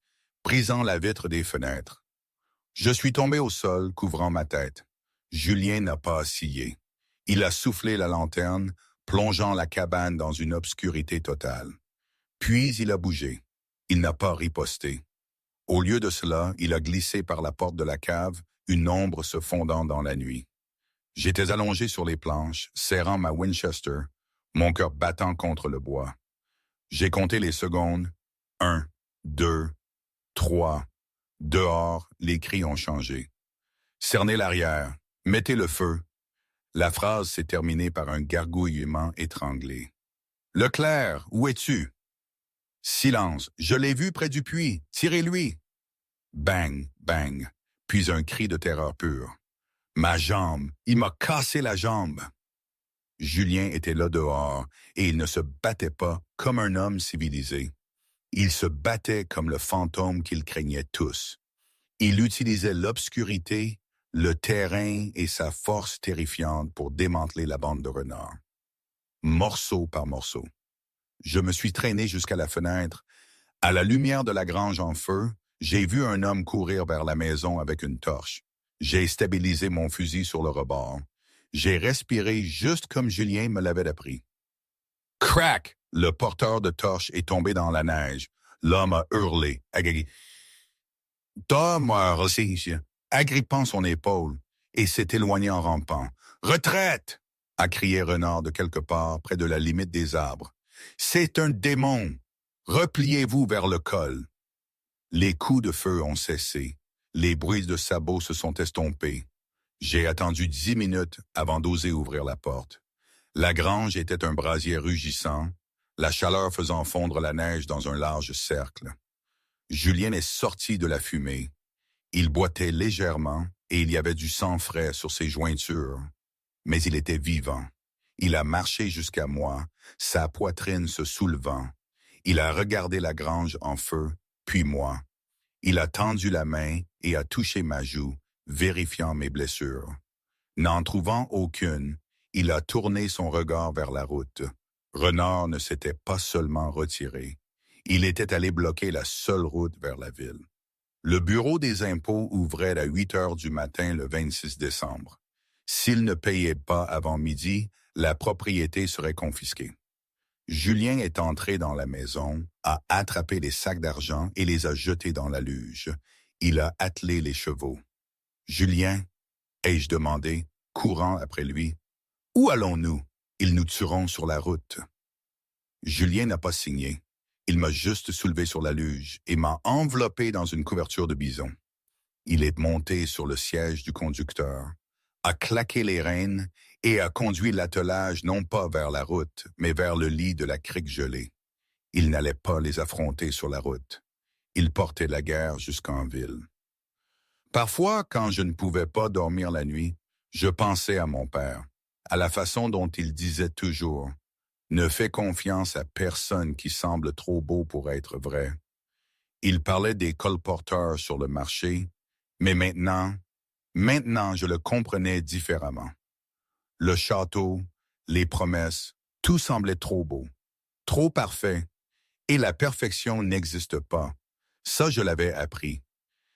brisant la vitre des fenêtres. Je suis tombé au sol, couvrant ma tête. Julien n'a pas scié. Il a soufflé la lanterne, plongeant la cabane dans une obscurité totale. Puis il a bougé. Il n'a pas riposté. Au lieu de cela, il a glissé par la porte de la cave, une ombre se fondant dans la nuit. J'étais allongé sur les planches, serrant ma Winchester, mon cœur battant contre le bois. J'ai compté les secondes. 1, 2, 3. Dehors, les cris ont changé. Cernez l'arrière. Mettez le feu. La phrase s'est terminée par un gargouillement étranglé. Leclerc, où es-tu? Silence. Je l'ai vu près du puits. Tirez-lui. Bang, bang. Puis un cri de terreur pure. Ma jambe. Il m'a cassé la jambe. Julien était là dehors, et il ne se battait pas comme un homme civilisé. Il se battait comme le fantôme qu'ils craignaient tous. Il utilisait l'obscurité, le terrain et sa force terrifiante pour démanteler la bande de Renard. Morceau par morceau. Je me suis traîné jusqu'à la fenêtre. À la lumière de la grange en feu, j'ai vu un homme courir vers la maison avec une torche. J'ai stabilisé mon fusil sur le rebord. J'ai respiré juste comme Julien me l'avait appris. Crac! Le porteur de torche est tombé dans la neige. L'homme a hurlé, agrippant son épaule, et s'est éloigné en rampant. « Retraite! » a crié Renard de quelque part près de la limite des arbres. « C'est un démon! Repliez-vous vers le col! » Les coups de feu ont cessé. Les bruits de sabots se sont estompés. J'ai attendu 10 minutes avant d'oser ouvrir la porte. La grange était un brasier rugissant, la chaleur faisant fondre la neige dans un large cercle. Julien est sorti de la fumée. Il boitait légèrement et il y avait du sang frais sur ses jointures. Mais il était vivant. Il a marché jusqu'à moi, sa poitrine se soulevant. Il a regardé la grange en feu, puis moi. Il a tendu la main et a touché ma joue, vérifiant mes blessures. N'en trouvant aucune, il a tourné son regard vers la route. Renard ne s'était pas seulement retiré. Il était allé bloquer la seule route vers la ville. Le bureau des impôts ouvrait à 8 heures du matin le 26 décembre. S'il ne payait pas avant midi, la propriété serait confisquée. Julien est entré dans la maison, a attrapé les sacs d'argent et les a jetés dans la luge. Il a attelé les chevaux. « Julien » ai-je demandé, courant après lui. « Où allons-nous? Ils nous tueront sur la route. » Julien n'a pas signé. Il m'a juste soulevé sur la luge et m'a enveloppé dans une couverture de bison. Il est monté sur le siège du conducteur, a claqué les rênes et a conduit l'attelage non pas vers la route, mais vers le lit de la crique gelée. Il n'allait pas les affronter sur la route. Il portait la guerre jusqu'en ville. Parfois, quand je ne pouvais pas dormir la nuit, je pensais à mon père, à la façon dont il disait toujours « Ne fais confiance à personne qui semble trop beau pour être vrai ». Il parlait des colporteurs sur le marché, mais maintenant, je le comprenais différemment. Le château, les promesses, tout semblait trop beau, trop parfait, et la perfection n'existe pas. Ça, je l'avais appris.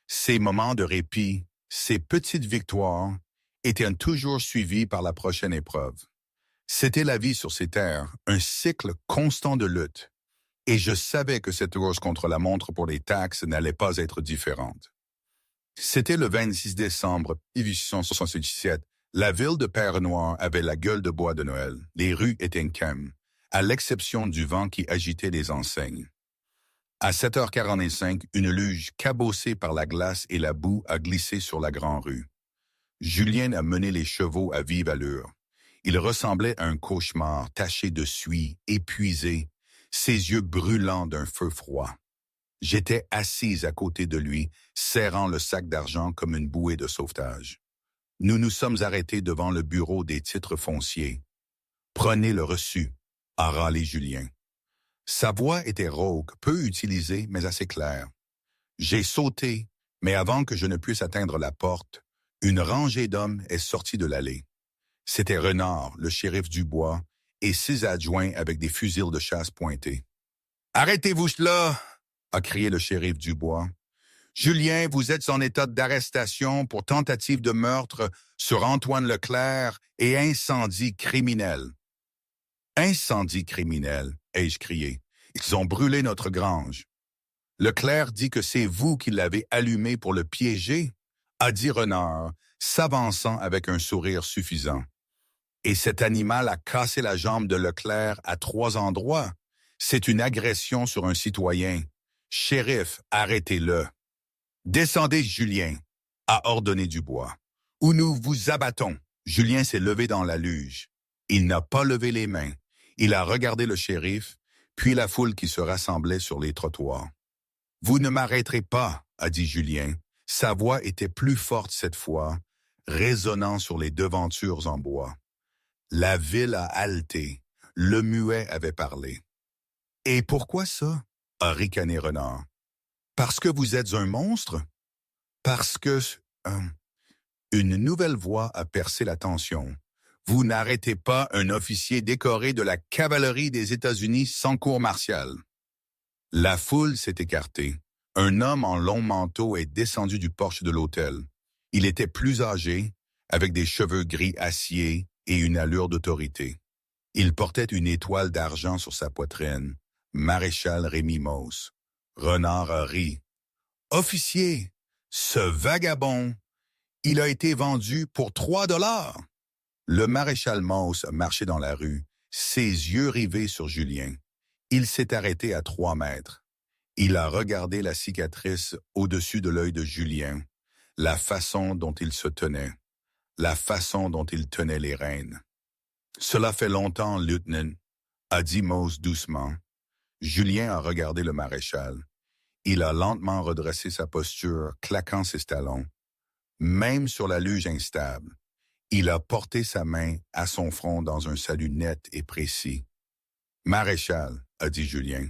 Ces moments de répit, ces petites victoires, étaient toujours suivis par la prochaine épreuve. C'était la vie sur ces terres, un cycle constant de lutte. Et je savais que cette course contre la montre pour les taxes n'allait pas être différente. C'était le 26 décembre 1877. La ville de Père-Noir avait la gueule de bois de Noël. Les rues étaient calmes, à l'exception du vent qui agitait les enseignes. À 7h45, une luge cabossée par la glace et la boue a glissé sur la grande rue. Julien a mené les chevaux à vive allure. Il ressemblait à un cauchemar, taché de suie, épuisé, ses yeux brûlants d'un feu froid. J'étais assise à côté de lui, serrant le sac d'argent comme une bouée de sauvetage. Nous nous sommes arrêtés devant le bureau des titres fonciers. « Prenez le reçu », a râlé Julien. Sa voix était rauque, peu utilisée, mais assez claire. J'ai sauté, mais avant que je ne puisse atteindre la porte, une rangée d'hommes est sortie de l'allée. C'était Renard, le shérif du bois, et 6 adjoints avec des fusils de chasse pointés. « Arrêtez-vous là !» a crié le shérif du bois. « Julien, vous êtes en état d'arrestation pour tentative de meurtre sur Antoine Leclerc et incendie criminel. »« Incendie criminel !» ai-je crié. « Ils ont brûlé notre grange. »« Leclerc dit que c'est vous qui l'avez allumé pour le piéger ?» a dit Renard, s'avançant avec un sourire suffisant. « Et cet animal a cassé la jambe de Leclerc à 3 endroits. C'est une agression sur un citoyen. Shérif, arrêtez-le. »« Descendez, Julien, » a ordonné Dubois, « ou nous vous abattons. » Julien s'est levé dans la luge. Il n'a pas levé les mains. Il a regardé le shérif, puis la foule qui se rassemblait sur les trottoirs. « Vous ne m'arrêterez pas, » a dit Julien. Sa voix était plus forte cette fois, résonnant sur les devantures en bois. La ville a haleté. Le muet avait parlé. « Et pourquoi ça? » a ricané Renard. « Parce que vous êtes un monstre? Parce que... Une nouvelle voix a percé la tension. « Vous n'arrêtez pas un officier décoré de la cavalerie des États-Unis sans cour martiale. » La foule s'est écartée. Un homme en long manteau est descendu du porche de l'hôtel. Il était plus âgé, avec des cheveux gris acier et une allure d'autorité. Il portait une étoile d'argent sur sa poitrine. Maréchal Rémy Mauss. Renard a ri. « Officier, ce vagabond, il a été vendu pour 3 $. Le maréchal Mauss marchait dans la rue, ses yeux rivés sur Julien. Il s'est arrêté à 3 mètres. Il a regardé la cicatrice au-dessus de l'œil de Julien, la façon dont il se tenait, la façon dont il tenait les rênes. « Cela fait longtemps, lieutenant, » a dit Mauss doucement. Julien a regardé le maréchal. Il a lentement redressé sa posture, claquant ses talons. Même sur la luge instable, il a porté sa main à son front dans un salut net et précis. « Maréchal, » a dit Julien.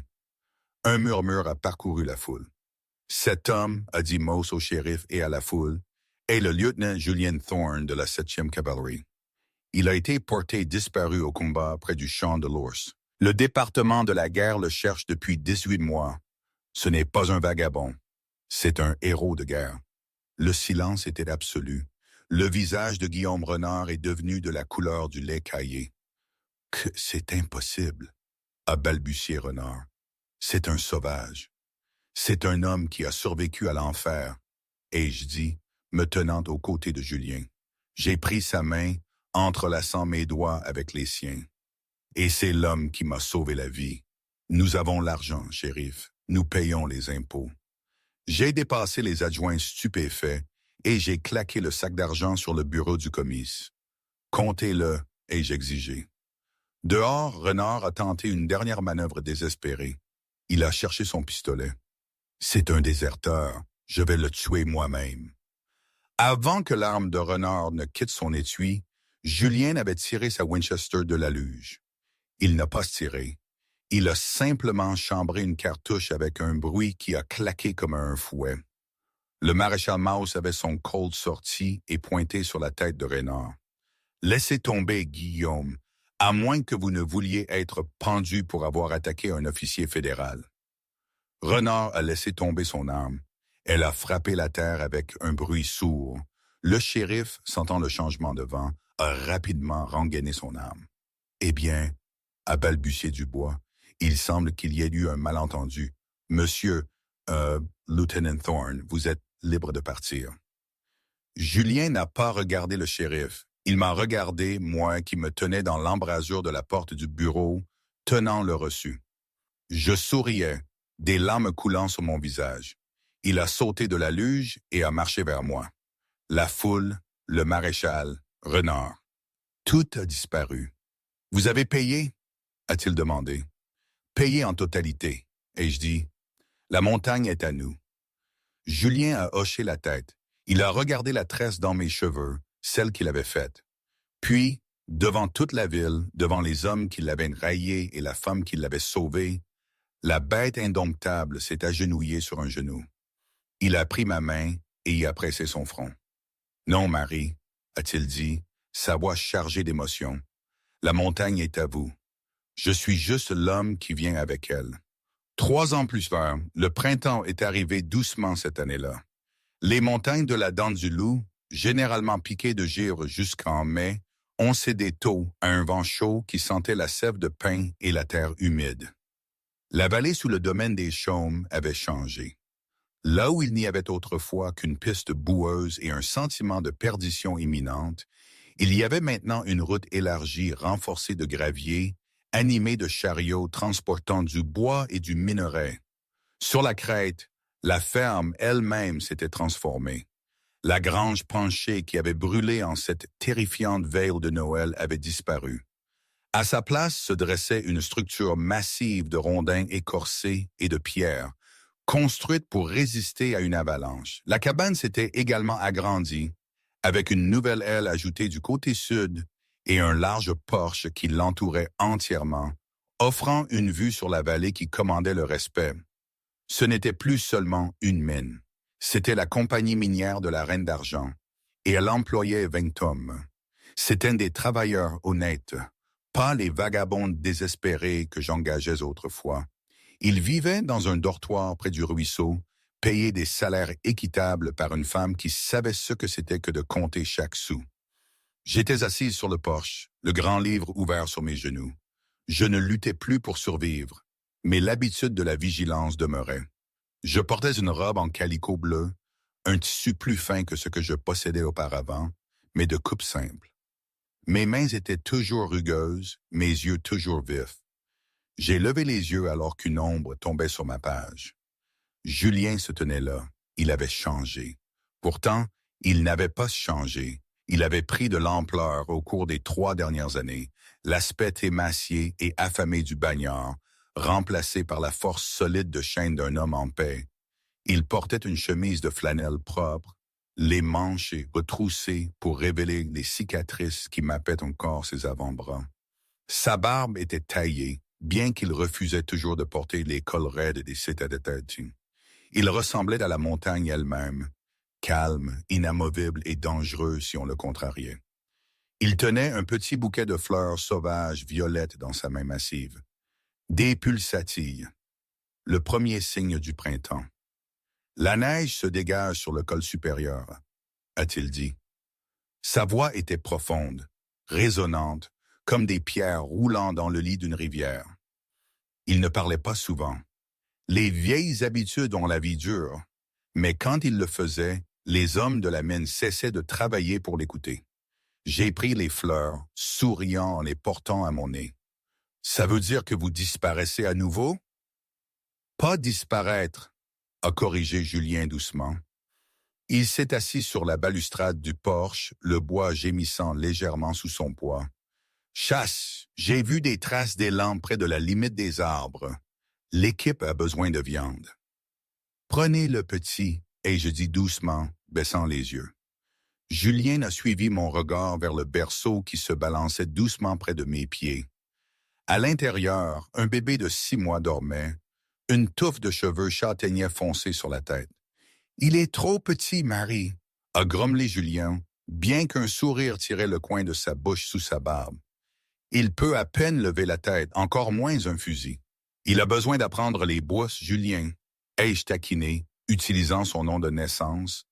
Un murmure a parcouru la foule. « Cet homme, » a dit Mauss au shérif et à la foule, « est le lieutenant Julien Thorne de la 7e cavalerie. Il a été porté disparu au combat près du champ de l'Ours. Le département de la guerre le cherche depuis 18 mois. Ce n'est pas un vagabond, c'est un héros de guerre. » Le silence était absolu. Le visage de Guillaume Renard est devenu de la couleur du lait caillé. « Que c'est impossible, » a balbutié Renard. « C'est un sauvage. C'est un homme qui a survécu à l'enfer. » ai-je dit, me tenant aux côtés de Julien. J'ai pris sa main, entrelaçant mes doigts avec les siens. Et c'est l'homme qui m'a sauvé la vie. Nous avons l'argent, shérif. Nous payons les impôts. J'ai dépassé les adjoints stupéfaits et j'ai claqué le sac d'argent sur le bureau du commis. Comptez-le, ai-je exigé. Dehors, Renard a tenté une dernière manœuvre désespérée. Il a cherché son pistolet. C'est un déserteur. Je vais le tuer moi-même. Avant que l'arme de Renard ne quitte son étui, Julien avait tiré sa Winchester de la luge. Il n'a pas tiré. Il a simplement chambré une cartouche avec un bruit qui a claqué comme un fouet. Le maréchal Mauss avait son Colt sorti et pointé sur la tête de Renard. « Laissez tomber, Guillaume, à moins que vous ne vouliez être pendu pour avoir attaqué un officier fédéral. » Renard a laissé tomber son arme. Elle a frappé la terre avec un bruit sourd. Le shérif, sentant le changement de vent, a rapidement rengainé son arme. « Eh bien, » a balbutié Dubois, « il semble qu'il y ait eu un malentendu. Monsieur, Lieutenant Thorne, vous êtes libre de partir. » Julien n'a pas regardé le shérif. Il m'a regardé, moi, qui me tenais dans l'embrasure de la porte du bureau, tenant le reçu. Je souriais, des larmes coulant sur mon visage. Il a sauté de la luge et a marché vers moi. La foule, le maréchal, Renard. Tout a disparu. « Vous avez payé ?» a-t-il demandé. « Payé en totalité. » ai-je dit. « La montagne est à nous. » Julien a hoché la tête. Il a regardé la tresse dans mes cheveux, celle qu'il avait faite. Puis, devant toute la ville, devant les hommes qui l'avaient raillé et la femme qui l'avait sauvé, la bête indomptable s'est agenouillée sur un genou. Il a pris ma main et y a pressé son front. « Non, Marie, » a-t-il dit, sa voix chargée d'émotion. « La montagne est à vous. Je suis juste l'homme qui vient avec elle. » 3 ans plus tard, le printemps est arrivé doucement cette année-là. Les montagnes de la Dent du Loup, généralement piquées de givre jusqu'en mai, ont cédé tôt à un vent chaud qui sentait la sève de pin et la terre humide. La vallée sous le domaine des Chaumes avait changé. Là où il n'y avait autrefois qu'une piste boueuse et un sentiment de perdition imminente, il y avait maintenant une route élargie renforcée de gravier, animée de chariots transportant du bois et du minerai. Sur la crête, la ferme elle-même s'était transformée. La grange penchée qui avait brûlé en cette terrifiante veille de Noël avait disparu. À sa place se dressait une structure massive de rondins écorcés et de pierres, construite pour résister à une avalanche. La cabane s'était également agrandie, avec une nouvelle aile ajoutée du côté sud et un large porche qui l'entourait entièrement, offrant une vue sur la vallée qui commandait le respect. Ce n'était plus seulement une mine, c'était la compagnie minière de la Reine d'Argent, et elle employait 20 hommes. C'étaient des travailleurs honnêtes, pas les vagabonds désespérés que j'engageais autrefois. Ils vivaient dans un dortoir près du ruisseau, payés des salaires équitables par une femme qui savait ce que c'était que de compter chaque sou. J'étais assise sur le porche, le grand livre ouvert sur mes genoux. Je ne luttais plus pour survivre, mais l'habitude de la vigilance demeurait. Je portais une robe en calicot bleu, un tissu plus fin que ce que je possédais auparavant, mais de coupe simple. Mes mains étaient toujours rugueuses, mes yeux toujours vifs. J'ai levé les yeux alors qu'une ombre tombait sur ma page. Julien se tenait là. Il avait changé. Pourtant, il n'avait pas changé. Il avait pris de l'ampleur au cours des 3 dernières années, l'aspect émacié et affamé du bagnard, remplacé par la force solide de chaîne d'un homme en paix. Il portait une chemise de flanelle propre, les manches retroussées pour révéler les cicatrices qui mappaient encore ses avant-bras. Sa barbe était taillée, bien qu'il refusait toujours de porter les cols raides des citadins. Il ressemblait à la montagne elle-même, calme, inamovible et dangereux si on le contrariait. Il tenait un petit bouquet de fleurs sauvages violettes dans sa main massive. Des pulsatilles, le premier signe du printemps. La neige se dégage sur le col supérieur, a-t-il dit. Sa voix était profonde, résonnante, comme des pierres roulant dans le lit d'une rivière. Il ne parlait pas souvent. Les vieilles habitudes ont la vie dure, mais quand il le faisait, les hommes de la mine cessaient de travailler pour l'écouter. J'ai pris les fleurs, souriant en les portant à mon nez. « Ça veut dire que vous disparaissez à nouveau? »« Pas disparaître, » a corrigé Julien doucement. Il s'est assis sur la balustrade du porche, le bois gémissant légèrement sous son poids. « Chasse, j'ai vu des traces d'élan près de la limite des arbres. L'équipe a besoin de viande. »« Prenez le petit, » ai-je dit doucement, baissant les yeux. Julien a suivi mon regard vers le berceau qui se balançait doucement près de mes pieds. À l'intérieur, un bébé de 6 mois dormait, une touffe de cheveux châtaigniers foncés sur la tête. « Il est trop petit, Marie, » a grommelé Julien, bien qu'un sourire tirait le coin de sa bouche sous sa barbe. Il peut à peine lever la tête, encore moins un fusil. Il a besoin d'apprendre les bousses, Julien, ai-je taquiné, utilisant son nom de naissance,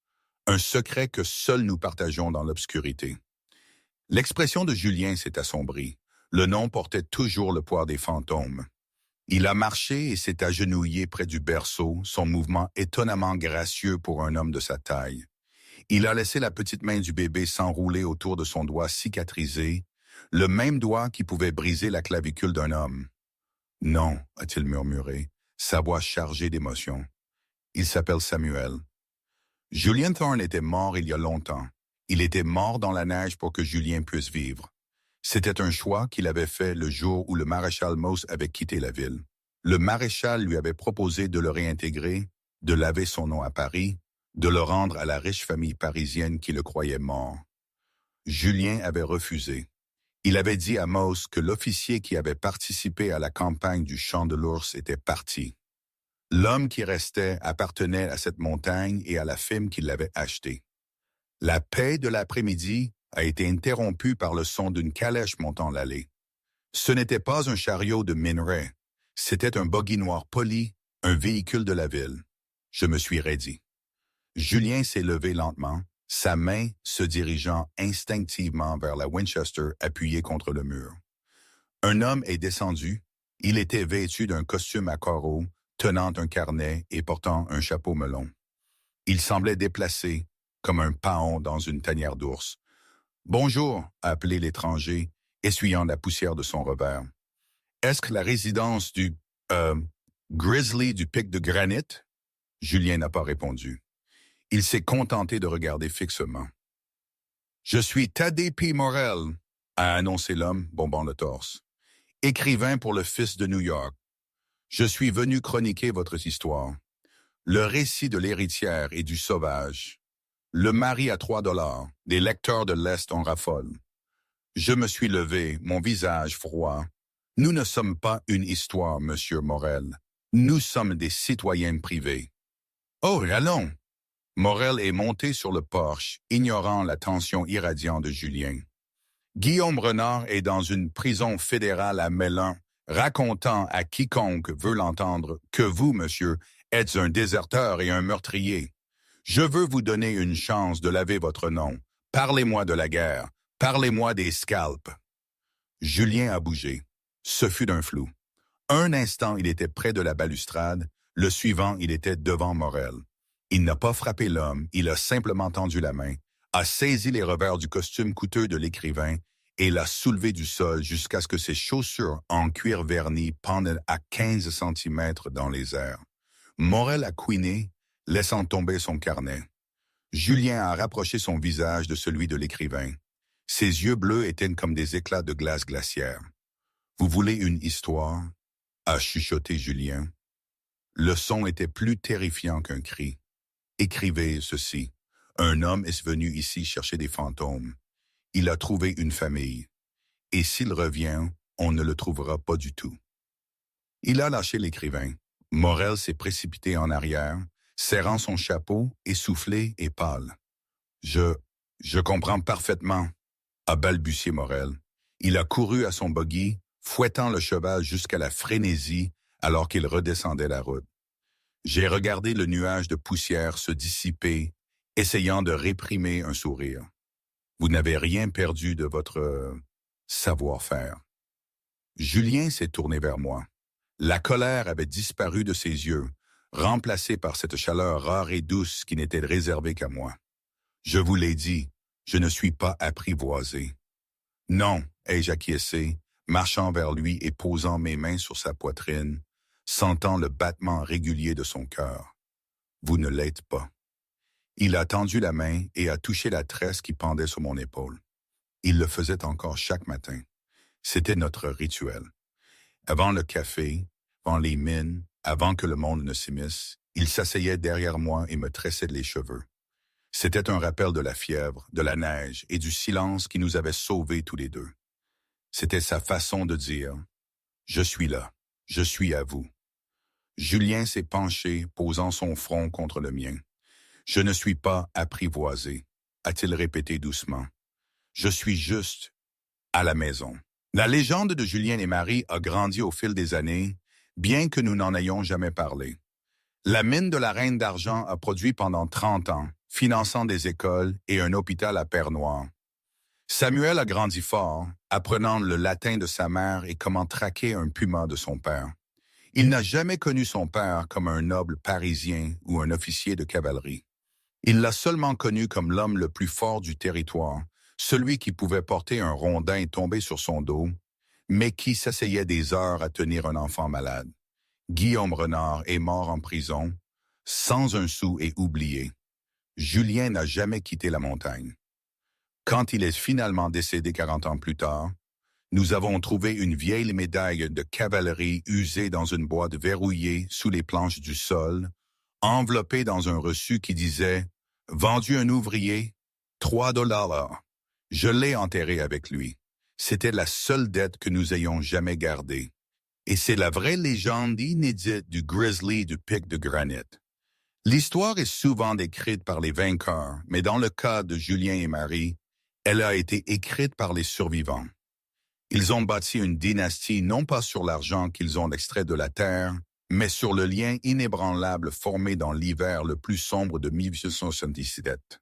un secret que seuls nous partageons dans l'obscurité. L'expression de Julien s'est assombrie. Le nom portait toujours le poids des fantômes. Il a marché et s'est agenouillé près du berceau, son mouvement étonnamment gracieux pour un homme de sa taille. Il a laissé la petite main du bébé s'enrouler autour de son doigt cicatrisé, le même doigt qui pouvait briser la clavicule d'un homme. « Non, » a-t-il murmuré, sa voix chargée d'émotion. « Il s'appelle Samuel. » Julien Thorne était mort il y a longtemps. Il était mort dans la neige pour que Julien puisse vivre. C'était un choix qu'il avait fait le jour où le maréchal Moss avait quitté la ville. Le maréchal lui avait proposé de le réintégrer, de laver son nom à Paris, de le rendre à la riche famille parisienne qui le croyait mort. Julien avait refusé. Il avait dit à Moss que l'officier qui avait participé à la campagne du Champ de l'Ours était parti. L'homme qui restait appartenait à cette montagne et à la firme qui l'avait achetée. La paix de l'après-midi a été interrompue par le son d'une calèche montant l'allée. Ce n'était pas un chariot de minerais, c'était un buggy noir poli, un véhicule de la ville. Je me suis raidi. Julien s'est levé lentement, sa main se dirigeant instinctivement vers la Winchester appuyée contre le mur. Un homme est descendu, il était vêtu d'un costume à carreaux, tenant un carnet et portant un chapeau melon. Il semblait déplacé, comme un paon dans une tanière d'ours. « Bonjour » a appelé l'étranger, essuyant la poussière de son revers. « Est-ce que la résidence du Grizzly du Pic de Granit ?» Julien n'a pas répondu. Il s'est contenté de regarder fixement. « Je suis Thaddée P. Morel » a annoncé l'homme, bombant le torse. « Écrivain pour le Fils de New York. Je suis venu chroniquer votre histoire. Le récit de l'héritière et du sauvage. Le mari à $3, des lecteurs de l'Est en raffolent. Je me suis levé, mon visage froid. Nous ne sommes pas une histoire, monsieur Morel. Nous sommes des citoyens privés. Oh, allons! Morel est monté sur le porche, ignorant la tension irradiante de Julien. Guillaume Renard est dans une prison fédérale à Mellon, racontant à quiconque veut l'entendre que vous, monsieur, êtes un déserteur et un meurtrier. Je veux vous donner une chance de laver votre nom. Parlez-moi de la guerre. Parlez-moi des scalps. Julien a bougé. Ce fut d'un flou. Un instant, il était près de la balustrade. Le suivant, il était devant Morel. Il n'a pas frappé l'homme, il a simplement tendu la main, a saisi les revers du costume coûteux de l'écrivain et l'a soulevé du sol jusqu'à ce que ses chaussures en cuir verni pendent à 15 centimètres dans les airs. Morel a couiné, laissant tomber son carnet. Julien a rapproché son visage de celui de l'écrivain. Ses yeux bleus étaient comme des éclats de glace glaciaire. « Vous voulez une histoire ?» a chuchoté Julien. Le son était plus terrifiant qu'un cri. « Écrivez ceci. Un homme est venu ici chercher des fantômes. Il a trouvé une famille. Et s'il revient, on ne le trouvera pas du tout. » Il a lâché l'écrivain. Morel s'est précipité en arrière, serrant son chapeau, essoufflé et pâle. « Je comprends parfaitement, » a balbutié Morel. Il a couru à son buggy, fouettant le cheval jusqu'à la frénésie alors qu'il redescendait la route. J'ai regardé le nuage de poussière se dissiper, essayant de réprimer un sourire. Vous n'avez rien perdu de votre savoir-faire. Julien s'est tourné vers moi. La colère avait disparu de ses yeux, remplacée par cette chaleur rare et douce qui n'était réservée qu'à moi. Je vous l'ai dit, je ne suis pas apprivoisé. Non, ai-je acquiescé, marchant vers lui et posant mes mains sur sa poitrine, sentant le battement régulier de son cœur. Vous ne l'êtes pas. Il a tendu la main et a touché la tresse qui pendait sur mon épaule. Il le faisait encore chaque matin. C'était notre rituel. Avant le café, avant les mines, avant que le monde ne s'immisce, il s'asseyait derrière moi et me tressait les cheveux. C'était un rappel de la fièvre, de la neige et du silence qui nous avait sauvés tous les deux. C'était sa façon de dire « Je suis là, je suis à vous ». Julien s'est penché, posant son front contre le mien. « Je ne suis pas apprivoisé », a-t-il répété doucement. « Je suis juste à la maison. » La légende de Julien et Marie a grandi au fil des années, bien que nous n'en ayons jamais parlé. La mine de la Reine d'Argent a produit pendant 30 ans, finançant des écoles et un hôpital à Père-Noire. Samuel a grandi fort, apprenant le latin de sa mère et comment traquer un puma de son père. Il n'a jamais connu son père comme un noble parisien ou un officier de cavalerie. Il l'a seulement connu comme l'homme le plus fort du territoire, celui qui pouvait porter un rondin tombé sur son dos, mais qui s'asseyait des heures à tenir un enfant malade. Guillaume Renard est mort en prison, sans un sou et oublié. Julien n'a jamais quitté la montagne. Quand il est finalement décédé 40 ans plus tard, nous avons trouvé une vieille médaille de cavalerie usée dans une boîte verrouillée sous les planches du sol, enveloppée dans un reçu qui disait « Vendu un ouvrier, $3. » Je l'ai enterré avec lui. C'était la seule dette que nous ayons jamais gardée. Et c'est la vraie légende inédite du grizzly du pic de granit. L'histoire est souvent décrite par les vainqueurs, mais dans le cas de Julien et Marie, elle a été écrite par les survivants. Ils ont bâti une dynastie non pas sur l'argent qu'ils ont extrait de la terre, mais sur le lien inébranlable formé dans l'hiver le plus sombre de 1877.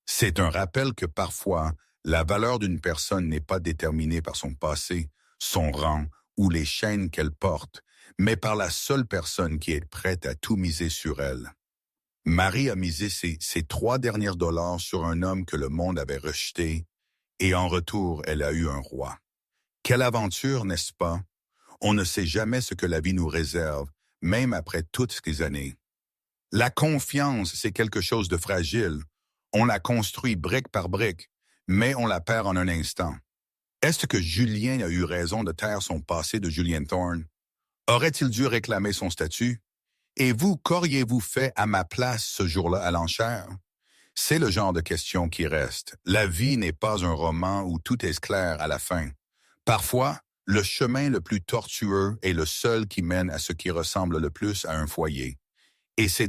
C'est un rappel que parfois, la valeur d'une personne n'est pas déterminée par son passé, son rang ou les chaînes qu'elle porte, mais par la seule personne qui est prête à tout miser sur elle. Marie a misé ses 3 derniers dollars sur un homme que le monde avait rejeté, et en retour, elle a eu un roi. Quelle aventure, n'est-ce pas? On ne sait jamais ce que la vie nous réserve, même après toutes ces années. La confiance, c'est quelque chose de fragile. On la construit brique par brique, mais on la perd en un instant. Est-ce que Julien a eu raison de taire son passé de Julien Thorne? Aurait-il dû réclamer son statut? Et vous, qu'auriez-vous fait à ma place ce jour-là à l'enchère? C'est le genre de question qui reste. La vie n'est pas un roman où tout est clair à la fin. Parfois, le chemin le plus tortueux est le seul qui mène à ce qui ressemble le plus à un foyer. Et c'est